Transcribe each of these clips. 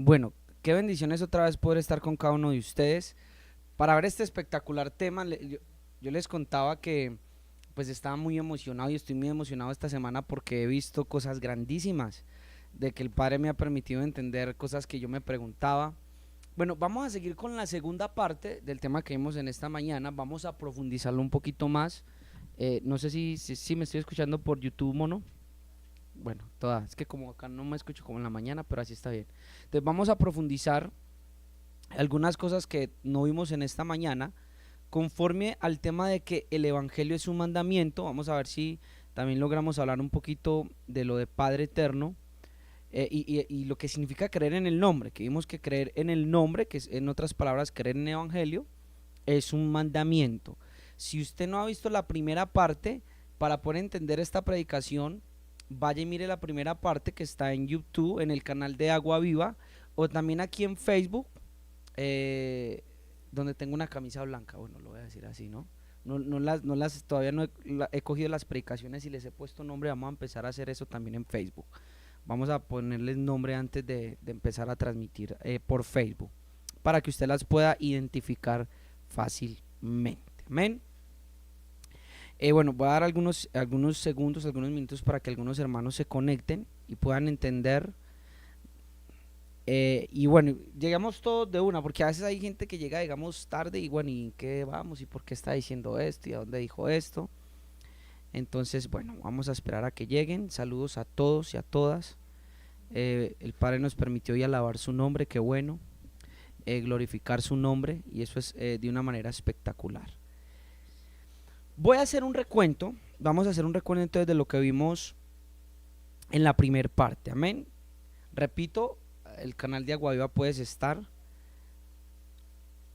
Bueno, qué bendiciones otra vez poder estar con cada uno de ustedes para ver este espectacular tema. Yo les contaba que pues estaba muy emocionado y estoy muy emocionado esta semana porque he visto cosas grandísimas, de que el Padre me ha permitido entender cosas que yo me preguntaba. Bueno, vamos a seguir con la segunda parte del tema que vimos en esta mañana. Vamos a profundizarlo un poquito más. No sé si me estoy escuchando por YouTube, mono. Bueno, todas. Es que como acá no me escucho como en la mañana, pero así está bien. Entonces vamos a profundizar algunas cosas que no vimos en esta mañana, conforme al tema de que el Evangelio es un mandamiento. Vamos a ver si también logramos hablar un poquito de lo de Padre Eterno, y lo que significa creer en el nombre, que vimos que creer en el nombre, que es en otras palabras creer en el Evangelio, es un mandamiento. Si usted no ha visto la primera parte, para poder entender esta predicación, vaya y mire la primera parte que está en YouTube, en el canal de Agua Viva, o también aquí en Facebook, eh, donde tengo una camisa blanca. Bueno, lo voy a decir así, ¿no? Todavía no he cogido las predicaciones y les he puesto nombre. Vamos a empezar a hacer eso también en Facebook. Vamos a ponerles nombre antes de empezar a transmitir por Facebook, para que usted las pueda identificar fácilmente. Amén. Bueno, voy a dar algunos segundos, algunos minutos para que algunos hermanos se conecten y puedan entender. Y bueno, llegamos todos de una, porque a veces hay gente que llega, digamos, tarde y bueno, ¿y en qué vamos? ¿Y por qué está diciendo esto? ¿Y a dónde dijo esto? Entonces, bueno, vamos a esperar a que lleguen. Saludos a todos y a todas. El Padre nos permitió hoy alabar su nombre, qué bueno. Glorificar su nombre, y eso es de una manera espectacular. Voy a hacer un recuento. Vamos a hacer un recuento entonces de lo que vimos en la primera parte. Amén. Repito, el canal de Aguaviva puedes estar.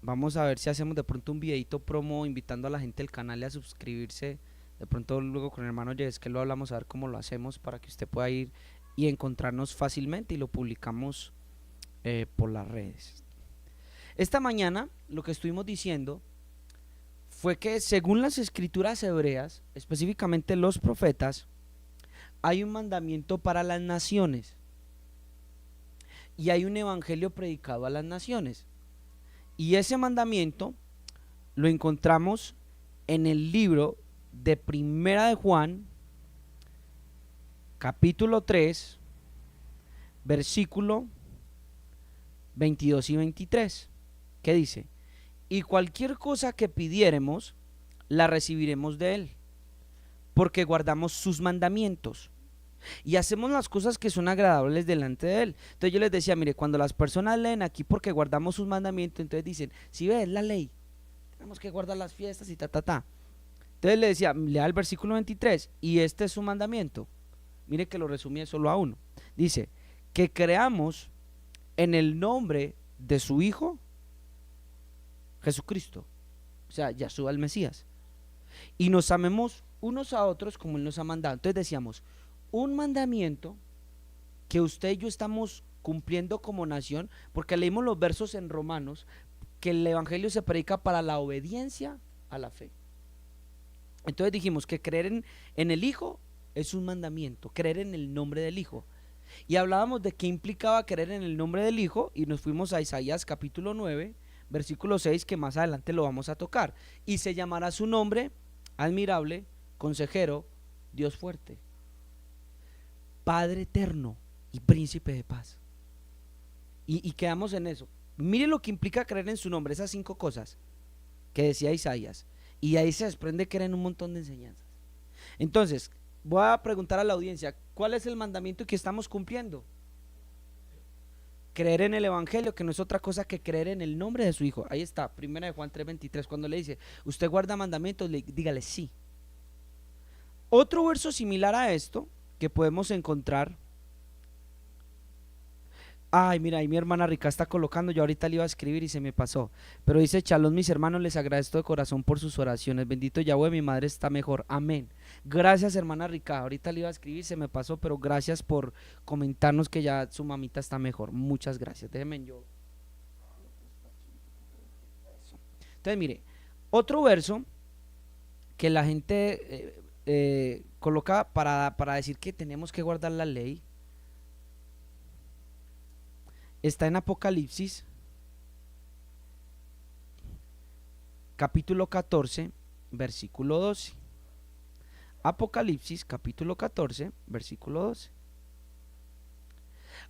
Vamos a ver si hacemos de pronto un videito promo invitando a la gente del canal a suscribirse. De pronto luego con el hermano Yes que lo hablamos, a ver cómo lo hacemos para que usted pueda ir y encontrarnos fácilmente, y lo publicamos por las redes. Esta mañana lo que estuvimos diciendo fue que según las escrituras hebreas, específicamente los profetas, hay un mandamiento para las naciones y hay un evangelio predicado a las naciones. Y ese mandamiento lo encontramos en el libro de Primera de Juan, capítulo 3, versículo 22 y 23, que dice: y cualquier cosa que pidiéremos, la recibiremos de él, porque guardamos sus mandamientos y hacemos las cosas que son agradables delante de él. Entonces yo les decía, mire, cuando las personas leen aquí porque guardamos sus mandamientos, entonces dicen, si ves la ley, tenemos que guardar las fiestas y ta, ta, ta. Entonces le decía, lea el versículo 23, y este es su mandamiento. Mire que lo resumí solo a uno. Dice, que creamos en el nombre de su Hijo, Jesucristo, o sea, Yahshua el Mesías, y nos amemos unos a otros como Él nos ha mandado. Entonces decíamos, un mandamiento que usted y yo estamos cumpliendo como nación, porque leímos los versos en Romanos, que el Evangelio se predica para la obediencia a la fe. Entonces dijimos que creer en el Hijo es un mandamiento, creer en el nombre del Hijo. Y hablábamos de qué implicaba creer en el nombre del Hijo, y nos fuimos a Isaías capítulo 9, versículo 6, que más adelante lo vamos a tocar. Y se llamará su nombre admirable, consejero, Dios fuerte, Padre eterno y príncipe de paz. Y quedamos en eso. Mire lo que implica creer en su nombre, esas 5 cosas que decía Isaías. Y ahí se desprende creer en un montón de enseñanzas. Entonces, voy a preguntar a la audiencia, ¿cuál es el mandamiento que estamos cumpliendo? Creer en el Evangelio, que no es otra cosa que creer en el nombre de su Hijo. Ahí está, primera de Juan 3:23, cuando le dice, ¿usted guarda mandamientos? Dígale sí. Otro verso similar a esto que podemos encontrar. Ay, mira, ahí mi hermana Rica está colocando, yo ahorita le iba a escribir y se me pasó. Pero dice, Chalón, mis hermanos, les agradezco de corazón por sus oraciones. Bendito Yahweh, mi madre está mejor. Amén. Gracias, hermana Rica. Ahorita le iba a escribir, se me pasó, pero gracias por comentarnos que ya su mamita está mejor. Muchas gracias. Déjenme yo. Entonces, mire, otro verso que la gente coloca para decir que tenemos que guardar la ley está en Apocalipsis, capítulo 14, versículo 12. Apocalipsis, capítulo 14, versículo 12.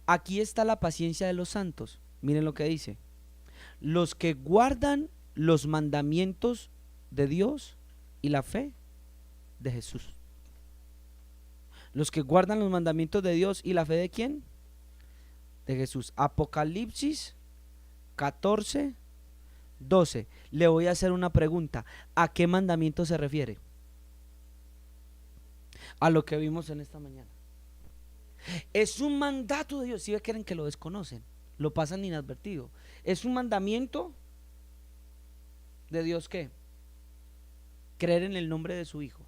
Aquí está la paciencia de los santos. Miren lo que dice: los que guardan los mandamientos de Dios y la fe de Jesús. Los que guardan los mandamientos de Dios y la fe de ¿quién? De Jesús. Apocalipsis 14, 12. Le voy a hacer una pregunta. ¿A qué mandamiento se refiere? A lo que vimos en esta mañana. Es un mandato de Dios. Si quieren que lo desconocen, lo pasan inadvertido. Es un mandamiento de Dios. ¿Qué? Creer en el nombre de su Hijo.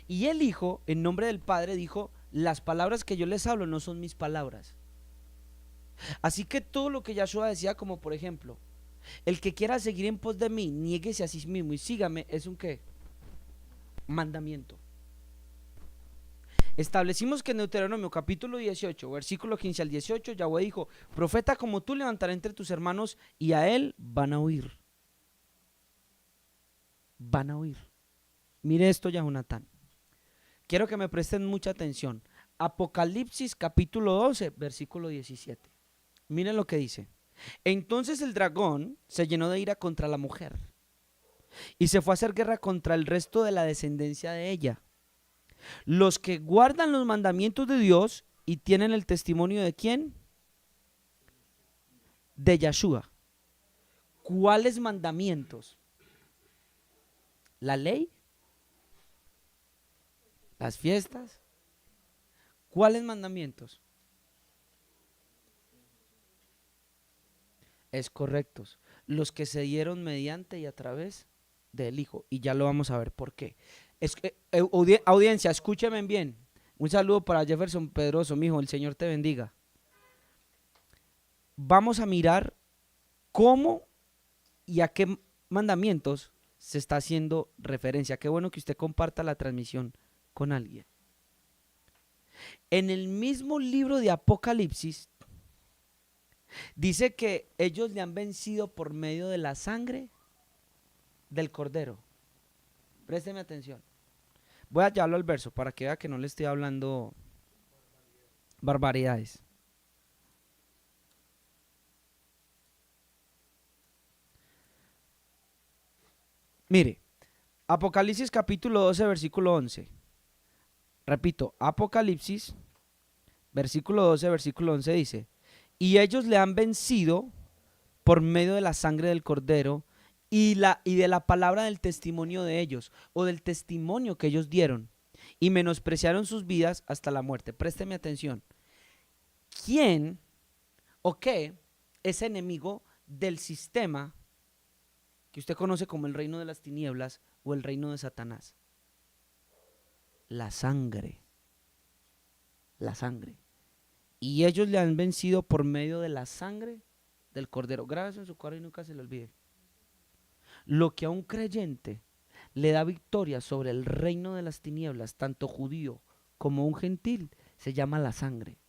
Y el Hijo, en nombre del Padre, dijo: las palabras que yo les hablo no son mis palabras. Así que todo lo que Yahshua decía, como por ejemplo, el que quiera seguir en pos de mí, niéguese a sí mismo y sígame, es un ¿qué? Mandamiento. Establecimos que en Deuteronomio capítulo 18, versículo 15 al 18, Yahweh dijo: profeta como tú levantaré entre tus hermanos y a él van a oír. Van a oír. Mire esto, Yahonatán. Quiero que me presten mucha atención. Apocalipsis capítulo 12, versículo 17. Miren lo que dice: entonces el dragón se llenó de ira contra la mujer y se fue a hacer guerra contra el resto de la descendencia de ella, los que guardan los mandamientos de Dios y tienen el testimonio de ¿quién? De Yahshua. ¿Cuáles mandamientos? ¿La ley? ¿Las fiestas? ¿Cuáles mandamientos? Es correctos, los que se dieron mediante y a través del Hijo. Y ya lo vamos a ver por qué. Audiencia, escúchenme bien. Un saludo para Jefferson Pedroso, mijo, el Señor te bendiga. Vamos a mirar cómo y a qué mandamientos se está haciendo referencia. Qué bueno que usted comparta la transmisión con alguien. En el mismo libro de Apocalipsis dice que ellos le han vencido por medio de la sangre del Cordero. Présteme atención. Voy a llevarlo al verso para que vea que no le estoy hablando barbaridades. Mire, Apocalipsis capítulo 12, versículo 11. Repito, Apocalipsis, versículo 12, versículo 11 dice: y ellos le han vencido por medio de la sangre del Cordero y de la palabra del testimonio de ellos, o del testimonio que ellos dieron, y menospreciaron sus vidas hasta la muerte. Présteme atención. ¿Quién o qué es enemigo del sistema que usted conoce como el reino de las tinieblas o el reino de Satanás? La sangre. La sangre. Y ellos le han vencido por medio de la sangre del Cordero. Grábese en su corazón y nunca se le olvide. Lo que a un creyente le da victoria sobre el reino de las tinieblas, tanto judío como un gentil, se llama la sangre.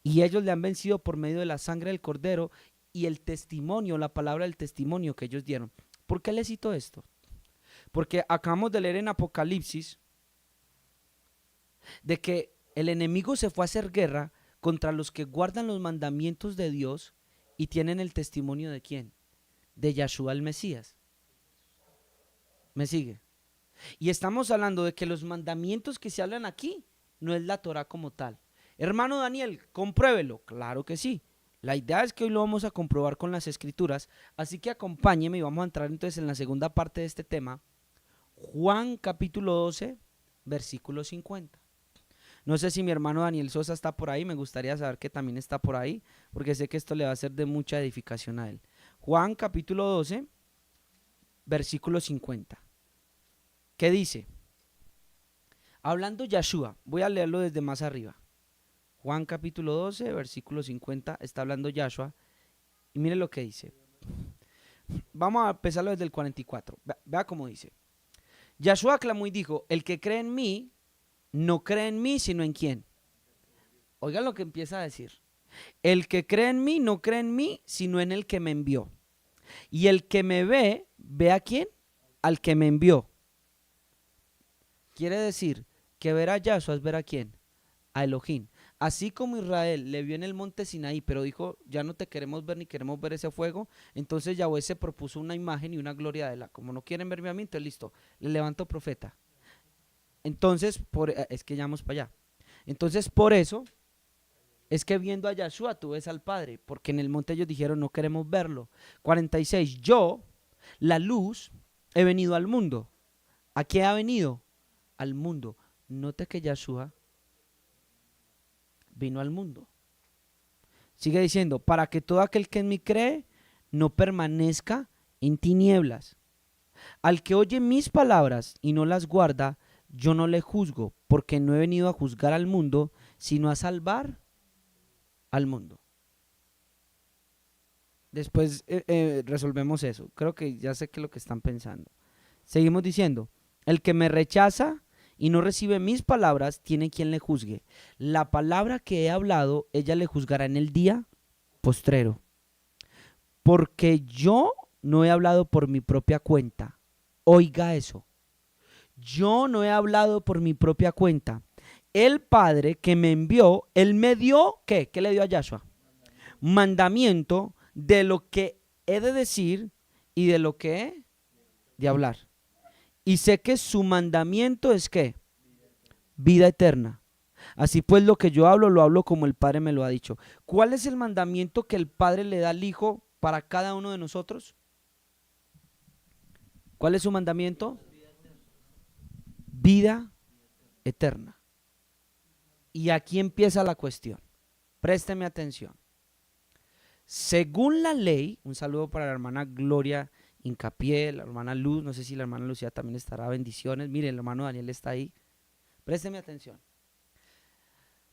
Y ellos le han vencido por medio de la sangre del Cordero y el testimonio, la palabra del testimonio que ellos dieron. ¿Por qué le cito esto? Porque acabamos de leer en Apocalipsis de que el enemigo se fue a hacer guerra contra los que guardan los mandamientos de Dios y tienen el testimonio de ¿quién? De Yahshua el Mesías. ¿Me sigue? Y estamos hablando de que los mandamientos que se hablan aquí no es la Torah como tal. Hermano Daniel, compruébelo. Claro que sí. La idea es que hoy lo vamos a comprobar con las escrituras, así que acompáñeme y vamos a entrar entonces en la segunda parte de este tema. Juan capítulo 12, versículo 50. No sé si mi hermano Daniel Sosa está por ahí, me gustaría saber que también está por ahí, porque sé que esto le va a ser de mucha edificación a él. Juan capítulo 12, versículo 50. ¿Qué dice? Hablando Yahshua, voy a leerlo desde más arriba. Juan capítulo 12, versículo 50, está hablando Yahshua, y mire lo que dice. Vamos a empezarlo desde el 44, vea cómo dice. Yahshua clamó y dijo: el que cree en mí, no cree en mí, sino en quién. Oigan lo que empieza a decir. El que cree en mí no cree en mí, sino en el que me envió. Y el que me ve, ¿ve a quién? Al que me envió. Quiere decir que ver a Yahshua es ver a quién, a Elohim. Así como Israel le vio en el monte Sinaí, pero dijo, ya no te queremos ver ni queremos ver ese fuego, entonces Yahweh se propuso una imagen y una gloria de él. Como no quieren verme a mí, entonces listo, le levanto profeta. Entonces, es que ya vamos para allá. Entonces, por eso es que viendo a Yahshua tú ves al Padre, porque en el monte ellos dijeron no queremos verlo. 46, yo, la luz, he venido al mundo. ¿A qué ha venido? Al mundo. Note que Yahshua vino al mundo. Sigue diciendo, para que todo aquel que en mí cree no permanezca en tinieblas. Al que oye mis palabras y no las guarda, yo no le juzgo, porque no he venido a juzgar al mundo, sino a salvar al mundo. Después resolvemos eso. Creo que ya sé qué es lo que están pensando. Seguimos diciendo, el que me rechaza y no recibe mis palabras, tiene quien le juzgue. La palabra que he hablado, ella le juzgará en el día postrero. Porque yo no he hablado por mi propia cuenta. Oiga eso. Yo no he hablado por mi propia cuenta. El Padre que me envió, Él me dio, ¿qué? ¿Qué le dio a Yahshua? Mandamiento de lo que he de decir y de lo que he de hablar. Y sé que su mandamiento es ¿qué? Vida eterna. Así pues lo que yo hablo, lo hablo como el Padre me lo ha dicho. ¿Cuál es el mandamiento que el Padre le da al Hijo para cada uno de nosotros? ¿Cuál es su mandamiento? Vida eterna. Y aquí empieza la cuestión. Présteme atención. Según la ley, un saludo para la hermana Gloria Hincapié, la hermana Luz, no sé si la hermana Lucía también estará, bendiciones. Miren, el hermano Daniel está ahí. Présteme atención.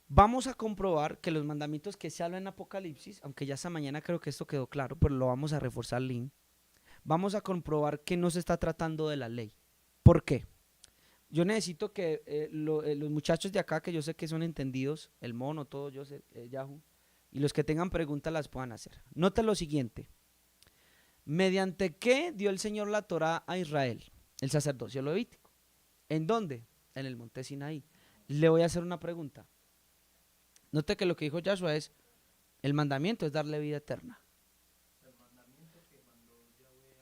Vamos a comprobar que los mandamientos que se hablan en Apocalipsis, aunque ya esta mañana creo que esto quedó claro, pero lo vamos a reforzar, Lynn. Vamos a comprobar que no se está tratando de la ley. ¿Por qué? Yo necesito que los muchachos de acá, que yo sé que son entendidos, el mono, todo, yo sé, Yahoo, y los que tengan preguntas las puedan hacer. Nota lo siguiente. ¿Mediante qué dio el Señor la Torá a Israel? El sacerdocio levítico. ¿En dónde? En el monte Sinaí. Le voy a hacer una pregunta. Note que lo que dijo Yahshua es, el mandamiento es darle vida eterna.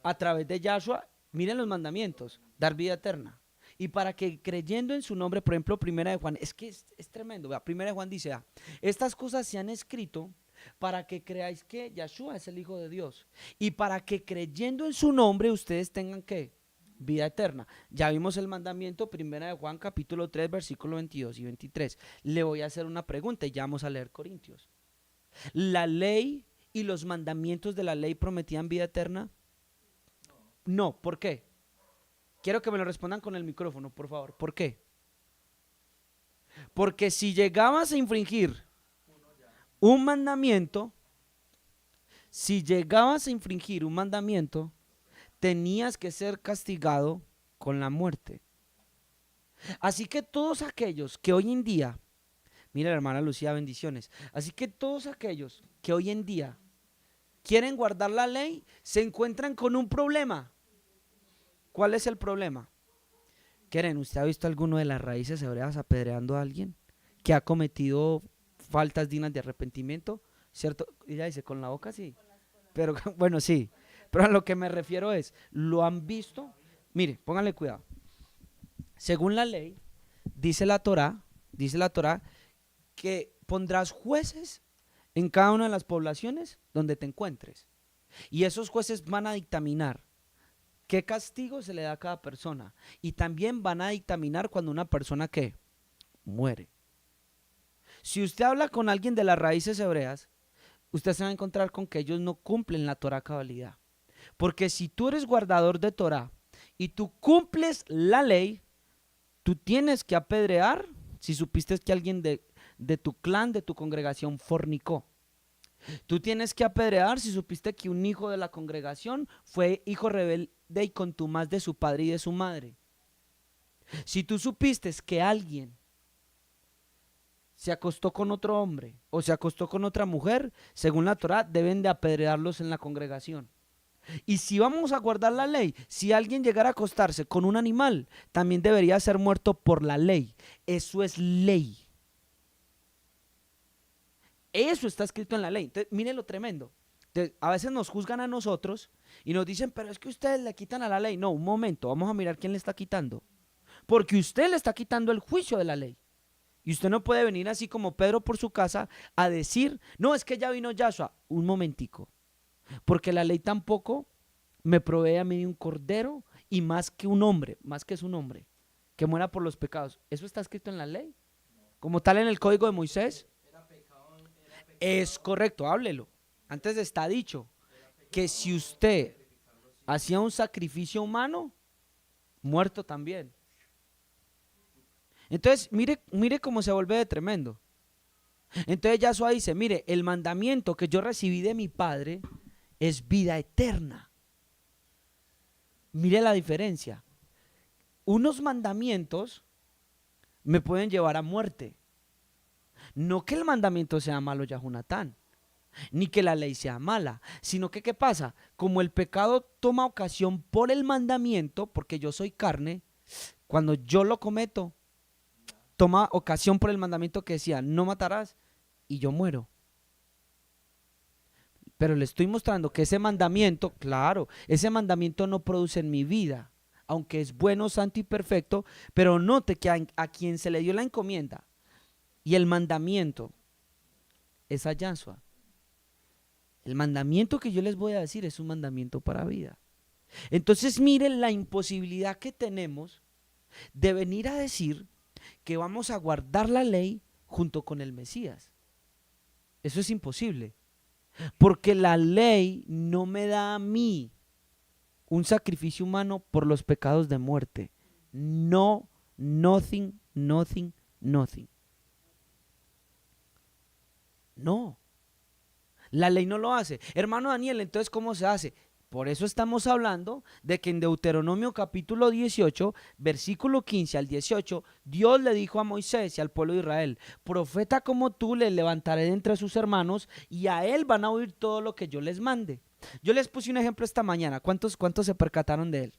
A través de Yahshua, miren los mandamientos, dar vida eterna. Y para que creyendo en su nombre, por ejemplo, Primera de Juan, es que es tremendo, vea, Primera de Juan dice, estas cosas se han escrito para que creáis que Yahshua es el Hijo de Dios. Y para que creyendo en su nombre ustedes tengan ¿qué? Vida eterna. Ya vimos el mandamiento, Primera de Juan, capítulo 3, versículo 22 y 23. Le voy a hacer una pregunta y ya vamos a leer Corintios. ¿La ley y los mandamientos de la ley prometían vida eterna? No, ¿por qué? Quiero que me lo respondan con el micrófono, por favor. ¿Por qué? Porque si llegabas a infringir un mandamiento, tenías que ser castigado con la muerte. Así que todos aquellos que hoy en día, mira la hermana Lucía, bendiciones. Así que todos aquellos que hoy en día quieren guardar la ley, se encuentran con un problema. ¿Cuál es el problema? Keren, ¿usted ha visto alguno de las raíces hebreas apedreando a alguien que ha cometido faltas dignas de arrepentimiento? ¿Cierto? Ella dice, con la boca sí. Pero bueno, sí. Pero a lo que me refiero es, ¿lo han visto? Mire, pónganle cuidado. Según la ley, dice la Torá que pondrás jueces en cada una de las poblaciones donde te encuentres. Y esos jueces van a dictaminar qué castigo se le da a cada persona. Y también van a dictaminar cuando una persona ¿qué? Muere. Si usted habla con alguien de las raíces hebreas, usted se va a encontrar con que ellos no cumplen la Torá a cabalidad. Porque si tú eres guardador de Torá y tú cumples la ley, tú tienes que apedrear si supiste que alguien de tu clan, de tu congregación fornicó. Tú tienes que apedrear si supiste que un hijo de la congregación fue hijo rebelde y contumaz de su padre y de su madre. Si tú supiste que alguien se acostó con otro hombre o se acostó con otra mujer, según la Torá, deben de apedrearlos en la congregación. Y si vamos a guardar la ley, si alguien llegara a acostarse con un animal, también debería ser muerto por la ley. Eso es ley. Eso está escrito en la ley. Entonces, miren lo tremendo. Entonces, a veces nos juzgan a nosotros y nos dicen, pero es que ustedes le quitan a la ley. No, un momento, vamos a mirar quién le está quitando. Porque usted le está quitando el juicio de la ley. Y usted no puede venir así como Pedro por su casa a decir, no, es que ya vino Yahshua. Un momentico. Porque la ley tampoco me provee a mí un cordero y más que un hombre, más que es un hombre, que muera por los pecados. ¿Eso está escrito en la ley? Como tal en el código de Moisés. Es correcto, háblelo. Antes está dicho que si usted hacía un sacrificio humano, muerto también. Entonces, mire cómo se vuelve de tremendo. Entonces Yahshua dice, mire, el mandamiento que yo recibí de mi Padre es vida eterna. Mire la diferencia. Unos mandamientos me pueden llevar a muerte. No que el mandamiento sea malo, Yahunatán, ni que la ley sea mala, sino que ¿qué pasa? Como el pecado toma ocasión por el mandamiento, porque yo soy carne, cuando yo lo cometo, toma ocasión por el mandamiento que decía, no matarás, y yo muero. Pero le estoy mostrando que ese mandamiento, claro, ese mandamiento no produce en mi vida, aunque es bueno, santo y perfecto, pero note que a quien se le dio la encomienda y el mandamiento es a Yahshua. El mandamiento que yo les voy a decir es un mandamiento para vida. Entonces miren la imposibilidad que tenemos de venir a decir que vamos a guardar la ley junto con el Mesías. Eso es imposible. Porque la ley no me da a mí un sacrificio humano por los pecados de muerte. No, nothing, nothing, nothing. No. La ley no lo hace. Hermano Daniel, entonces ¿cómo se hace? Por eso estamos hablando de que en Deuteronomio capítulo 18, versículo 15 al 18, Dios le dijo a Moisés y al pueblo de Israel, profeta como tú le levantaré de entre sus hermanos y a él van a oír todo lo que yo les mande. Yo les puse un ejemplo esta mañana, ¿cuántos se percataron de él?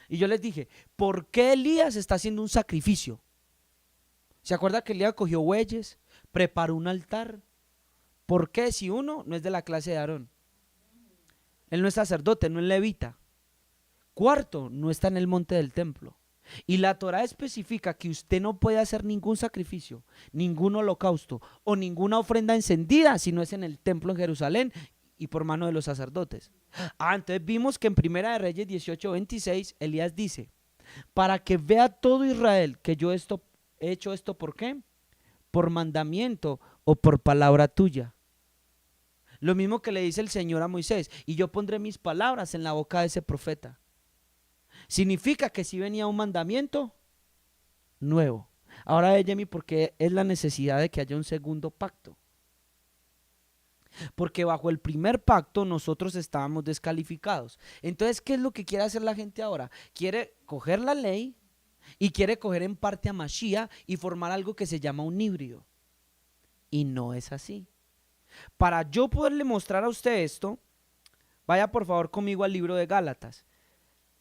Y yo les dije, ¿por qué Elías está haciendo un sacrificio? ¿Se acuerda que Elías cogió bueyes, preparó un altar? ¿Por qué si uno no es de la clase de Aarón? Él no es sacerdote, no es levita. Cuarto, no está en el monte del templo. Y la Torá especifica que usted no puede hacer ningún sacrificio, ningún holocausto o ninguna ofrenda encendida si no es en el templo en Jerusalén y por mano de los sacerdotes. Entonces vimos que en Primera de Reyes 18:26 Elías dice, para que vea todo Israel que yo he hecho esto, ¿por qué? Por mandamiento o por palabra tuya. Lo mismo que le dice el Señor a Moisés, y yo pondré mis palabras en la boca de ese profeta. Significa que si venía un mandamiento nuevo. Ahora Jamie, porque es la necesidad de que haya un segundo pacto. Porque bajo el primer pacto nosotros estábamos descalificados. Entonces, ¿qué es lo que quiere hacer la gente ahora? Quiere coger la ley y quiere coger en parte a Mashiach y formar algo que se llama un híbrido. Y no es así. Para yo poderle mostrar a usted esto, vaya por favor conmigo al libro de Gálatas.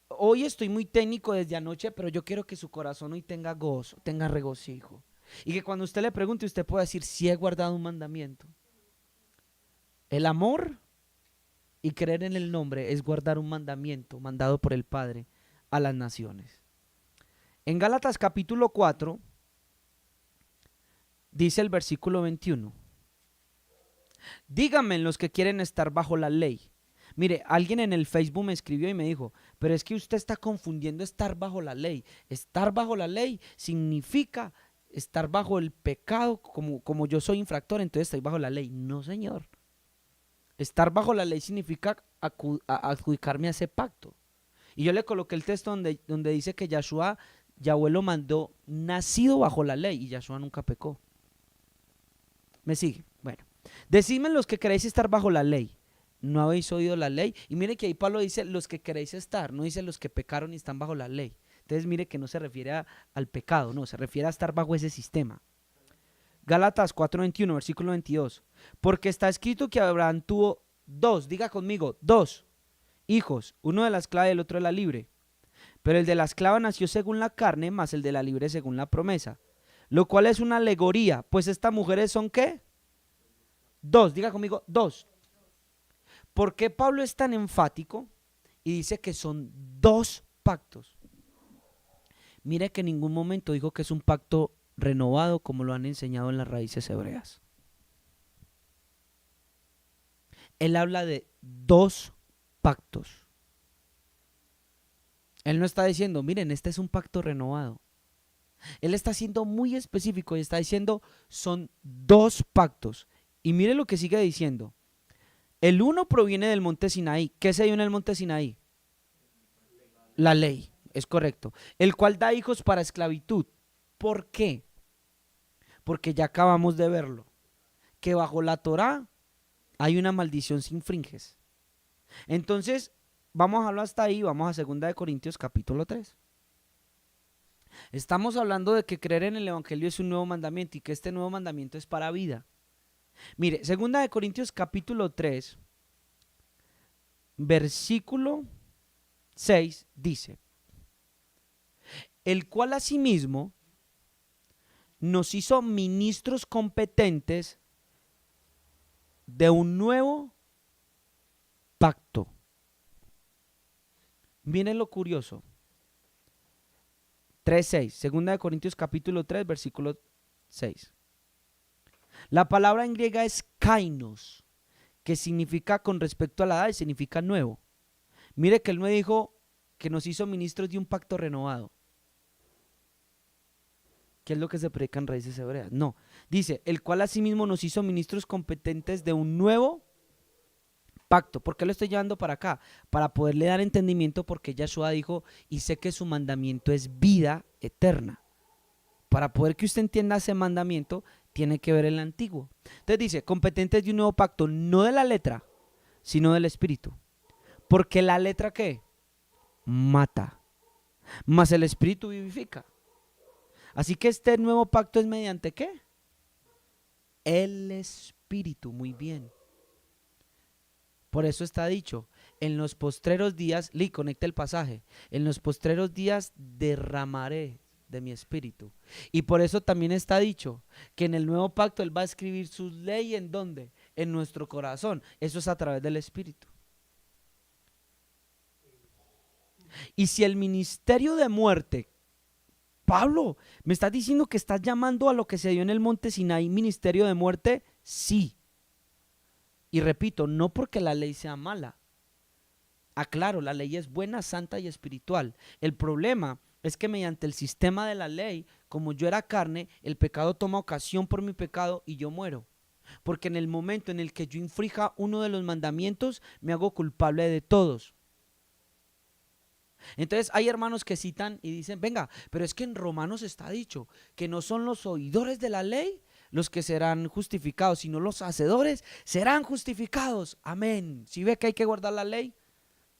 Hoy estoy muy técnico desde anoche, pero yo quiero que su corazón hoy tenga gozo, tenga regocijo. Y que cuando usted le pregunte, usted pueda decir, sí he guardado un mandamiento. El amor y creer en el nombre es guardar un mandamiento mandado por el Padre a las naciones. En Gálatas capítulo 4, dice el versículo 21. Díganme los que quieren estar bajo la ley. Mire, alguien en el Facebook me escribió y me dijo, pero es que usted está confundiendo estar bajo la ley. Estar bajo la ley significa estar bajo el pecado, como yo soy infractor, entonces estoy bajo la ley. No, señor. Estar bajo la ley significa adjudicarme a ese pacto. Y yo le coloqué el texto donde dice que Yahweh lo mandó nacido bajo la ley y Yahshua nunca pecó. ¿Me sigue? Bueno. Decidme los que queréis estar bajo la ley. ¿No habéis oído la ley? Y mire que ahí Pablo dice los que queréis estar, no dice los que pecaron y están bajo la ley. Entonces mire que no se refiere al pecado, no, se refiere a estar bajo ese sistema. Gálatas 4:21, versículo 22. Porque está escrito que Abraham tuvo dos, diga conmigo, dos hijos, uno de la esclava y el otro de la libre. Pero el de la esclava nació según la carne, más el de la libre según la promesa. Lo cual es una alegoría, pues estas mujeres son ¿qué? Dos, diga conmigo, dos. ¿Por qué Pablo es tan enfático y dice que son dos pactos? Mire que en ningún momento dijo que es un pacto renovado como lo han enseñado en las raíces hebreas. Él habla de dos pactos. Él no está diciendo, miren, este es un pacto renovado. Él está siendo muy específico y está diciendo, son dos pactos. Y mire lo que sigue diciendo. El uno proviene del monte Sinaí. ¿Qué se dio en el monte Sinaí? La ley, es correcto. El cual da hijos para esclavitud. ¿Por qué? Porque ya acabamos de verlo. Que bajo la Torá hay una maldición si infringes. Entonces, vamos a dejarlo hasta ahí, vamos a 2 de Corintios capítulo 3. Estamos hablando de que creer en el evangelio es un nuevo mandamiento y que este nuevo mandamiento es para vida. Mire, 2 de Corintios capítulo 3, versículo 6 dice: el cual asimismo nos hizo ministros competentes de un nuevo pacto. Miren lo curioso. 3:6, 2 de Corintios capítulo 3, versículo 6. La palabra en griega es kainos, que significa con respecto a la edad y significa nuevo. Mire que él no dijo que nos hizo ministros de un pacto renovado. ¿Qué es lo que se predica en raíces hebreas? No, dice, el cual asimismo nos hizo ministros competentes de un nuevo pacto. ¿Por qué lo estoy llevando para acá? Para poderle dar entendimiento, porque Yahshua dijo, y sé que su mandamiento es vida eterna. Para poder que usted entienda ese mandamiento, tiene que ver el antiguo. Entonces dice, competentes de un nuevo pacto, no de la letra, sino del espíritu. Porque la letra ¿qué? Mata, mas el espíritu vivifica. Así que este nuevo pacto es mediante ¿qué? El espíritu, muy bien. Por eso está dicho, en los postreros días, Lee, conecta el pasaje, en los postreros días derramaré de mi espíritu. Y por eso también está dicho que en el nuevo pacto Él va a escribir sus leyes, ¿en dónde? En nuestro corazón. Eso es a través del espíritu. Y si el ministerio de muerte, Pablo, ¿me estás diciendo que estás llamando a lo que se dio en el monte Sinaí ministerio de muerte? Sí. Y repito, no porque la ley sea mala. Aclaro, la ley es buena, santa y espiritual. El problema es que mediante el sistema de la ley, como yo era carne, el pecado toma ocasión por mi pecado y yo muero. Porque en el momento en el que yo infrija uno de los mandamientos, me hago culpable de todos. Entonces hay hermanos que citan y dicen, venga, pero es que en Romanos está dicho que no son los oidores de la ley los que serán justificados, sino los hacedores serán justificados. Amén. ¿Sí ve que hay que guardar la ley?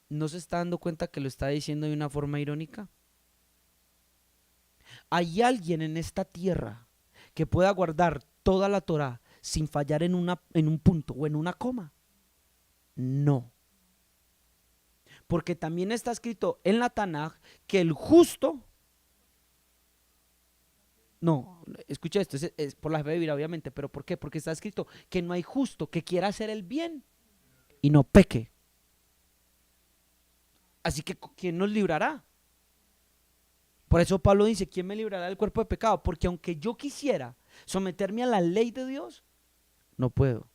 ¿No se está dando cuenta que lo está diciendo de una forma irónica? ¿Hay alguien en esta tierra que pueda guardar toda la Torá sin fallar en un punto o en una coma? No. Porque también está escrito en la Tanaj que el justo, no, escucha esto, es por la fe vivir obviamente, pero ¿por qué? Porque está escrito que no hay justo que quiera hacer el bien y no peque. Así que ¿quién nos librará? Por eso Pablo dice, ¿quién me librará del cuerpo de pecado? Porque aunque yo quisiera someterme a la ley de Dios, no puedo.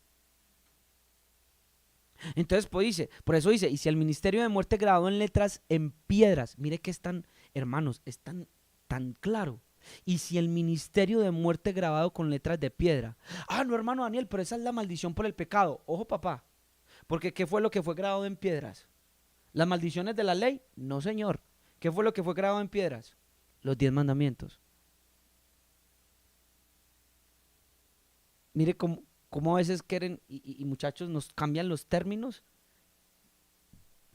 Entonces pues dice, por eso dice, y si el ministerio de muerte grabado en letras en piedras, mire que es tan, hermanos, es tan claro. Y si el ministerio de muerte grabado con letras de piedra, no hermano Daniel, pero esa es la maldición por el pecado. Ojo papá, porque ¿qué fue lo que fue grabado en piedras? ¿Las maldiciones de la ley? No señor. ¿Qué fue lo que fue grabado en piedras? Los 10 mandamientos. Mire cómo a veces quieren, y muchachos nos cambian los términos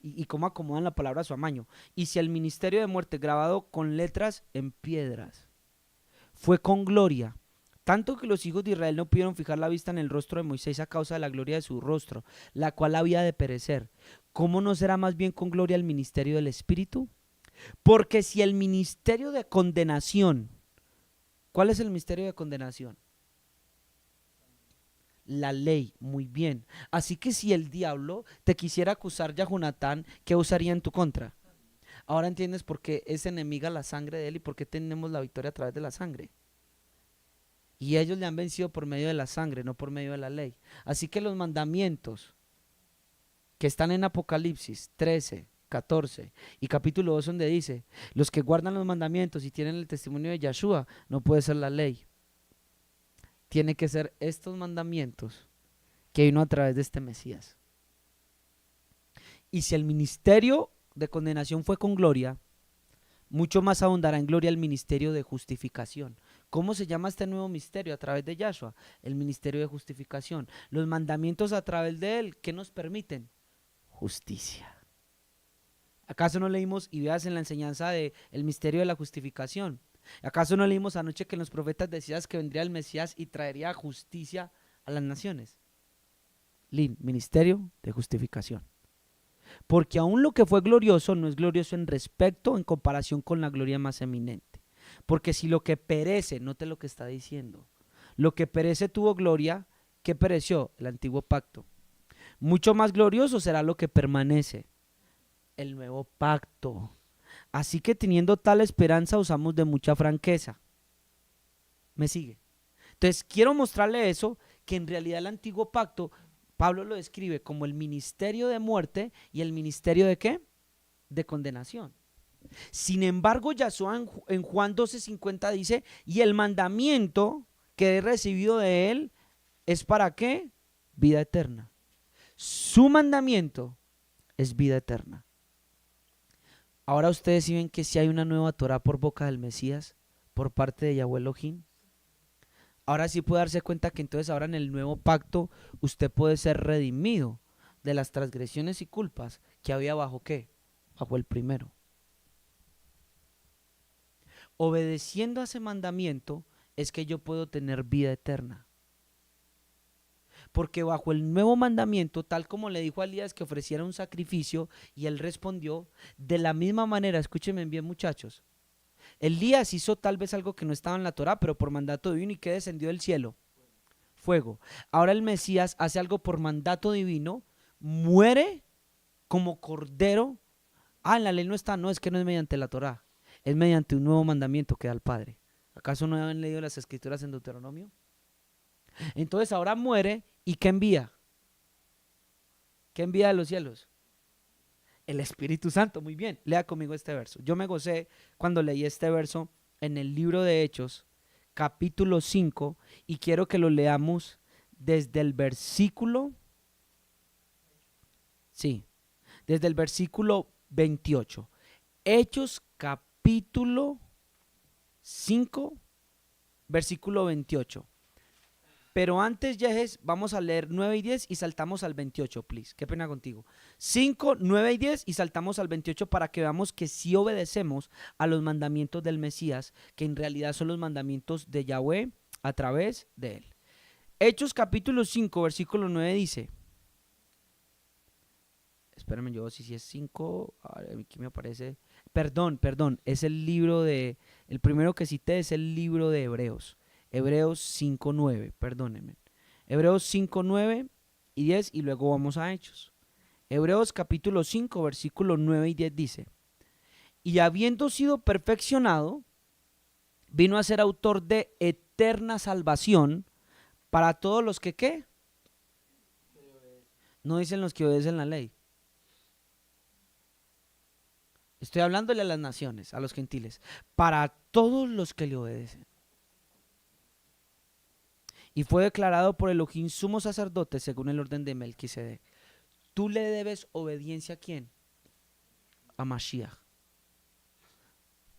y cómo acomodan la palabra a su amaño. Y si el ministerio de muerte grabado con letras en piedras fue con gloria Tanto que los hijos de Israel no pudieron fijar la vista en el rostro de Moisés a causa de la gloria de su rostro, la cual había de perecer. ¿Cómo no será más bien con gloria el ministerio del Espíritu? Porque si el ministerio de condenación, ¿cuál es el ministerio de condenación? La ley, muy bien. Así que si el diablo te quisiera acusar ya, Jonatán, ¿qué usaría en tu contra? Ahora entiendes por qué es enemiga la sangre de él y por qué tenemos la victoria a través de la sangre. Y ellos le han vencido por medio de la sangre, no por medio de la ley. Así que los mandamientos que están en Apocalipsis 13, 14 y capítulo 2, donde dice, los que guardan los mandamientos y tienen el testimonio de Yahshua, no puede ser la ley. Tiene que ser estos mandamientos que vino a través de este Mesías. Y si el ministerio de condenación fue con gloria, mucho más abundará en gloria el ministerio de justificación. ¿Cómo se llama este nuevo misterio a través de Yahshua? El ministerio de justificación. Los mandamientos a través de él, ¿qué nos permiten? Justicia. ¿Acaso no leímos y veas en la enseñanza del misterio de la justificación? ¿Acaso no leímos anoche que en los profetas decías que vendría el Mesías y traería justicia a las naciones? Ministerio de justificación. Porque aún lo que fue glorioso no es glorioso en respecto, en comparación con la gloria más eminente. Porque si lo que perece, note lo que está diciendo, lo que perece tuvo gloria, ¿qué pereció? El antiguo pacto. Mucho más glorioso será lo que permanece, el nuevo pacto. Así que teniendo tal esperanza usamos de mucha franqueza. ¿Me sigue? Entonces quiero mostrarle eso, que en realidad el antiguo pacto, Pablo lo describe como el ministerio de muerte y el ministerio de ¿qué? De condenación. Sin embargo, Yahshua en Juan 12:50 dice, y el mandamiento que he recibido de él es ¿para qué? Vida eterna. Su mandamiento es vida eterna. Ahora ustedes sí ven que si hay una nueva Torah por boca del Mesías, por parte de Yahweh Elohim. Ahora sí puede darse cuenta que entonces ahora en el nuevo pacto usted puede ser redimido de las transgresiones y culpas que había bajo ¿qué? Bajo el primero. Obedeciendo a ese mandamiento es que yo puedo tener vida eterna. Porque bajo el nuevo mandamiento, tal como le dijo a Elías que ofreciera un sacrificio, y él respondió, de la misma manera, escúchenme bien muchachos, Elías hizo tal vez algo que no estaba en la Torá, pero por mandato divino, ¿y qué descendió del cielo? Fuego. Ahora el Mesías hace algo por mandato divino, muere como cordero. En la ley no está, no, es que no es mediante la Torá, es mediante un nuevo mandamiento que da el Padre. ¿Acaso no habían leído las escrituras en Deuteronomio? Entonces ahora muere, ¿y qué envía? ¿Qué envía de los cielos? El Espíritu Santo. Muy bien, lea conmigo este verso. Yo me gocé cuando leí este verso en el libro de Hechos, capítulo 5, y quiero que lo leamos desde el versículo, desde el versículo 28. Hechos capítulo 5, versículo 28. Pero antes, Yejes, vamos a leer 9 y 10 y saltamos al 28, please. Qué pena contigo. 5, 9 y 10 y saltamos al 28 para que veamos que sí obedecemos a los mandamientos del Mesías, que en realidad son los mandamientos de Yahweh a través de él. Hechos capítulo 5, versículo 9 dice, espérame yo, si es 5, aquí me aparece, perdón, es el libro de, el primero que cité es el libro de Hebreos. Hebreos 5:9, perdónenme. Hebreos 5:9 y 10 y luego vamos a Hechos. Hebreos capítulo 5, versículos 9 y 10 dice, y habiendo sido perfeccionado, vino a ser autor de eterna salvación para todos los que ¿qué? No dicen los que obedecen la ley. Estoy hablándole a las naciones, a los gentiles, para todos los que le obedecen. Y fue declarado por Elohim sumo sacerdote según el orden de Melquisedec. Tú le debes obediencia ¿a quién? A Mashiach.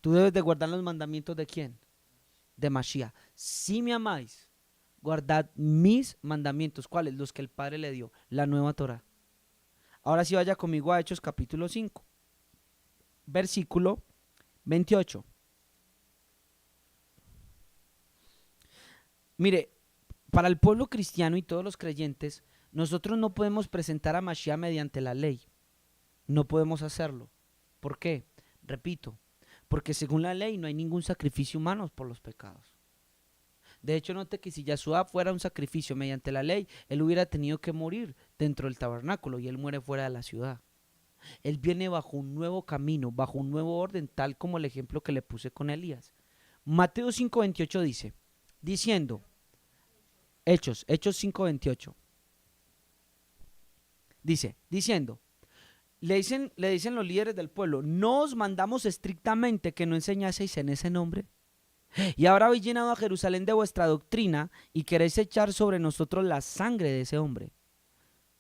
Tú debes de guardar los mandamientos ¿de quién? De Mashiach. Si me amáis, guardad mis mandamientos. ¿Cuáles? Los que el Padre le dio, la nueva Torah. Ahora sí vaya conmigo a Hechos capítulo 5, versículo 28. Mire, para el pueblo cristiano y todos los creyentes, nosotros no podemos presentar a Mashiach mediante la ley. No podemos hacerlo. ¿Por qué? Repito, porque según la ley no hay ningún sacrificio humano por los pecados. De hecho, note que si Yahshua fuera un sacrificio mediante la ley, él hubiera tenido que morir dentro del tabernáculo y él muere fuera de la ciudad. Él viene bajo un nuevo camino, bajo un nuevo orden, tal como el ejemplo que le puse con Elías. Mateo 5:28 dice, diciendo, Hechos 5:28, diciendo, le dicen los líderes del pueblo, ¿no os mandamos estrictamente que no enseñaseis en ese nombre? Y ahora habéis llenado a Jerusalén de vuestra doctrina y queréis echar sobre nosotros la sangre de ese hombre.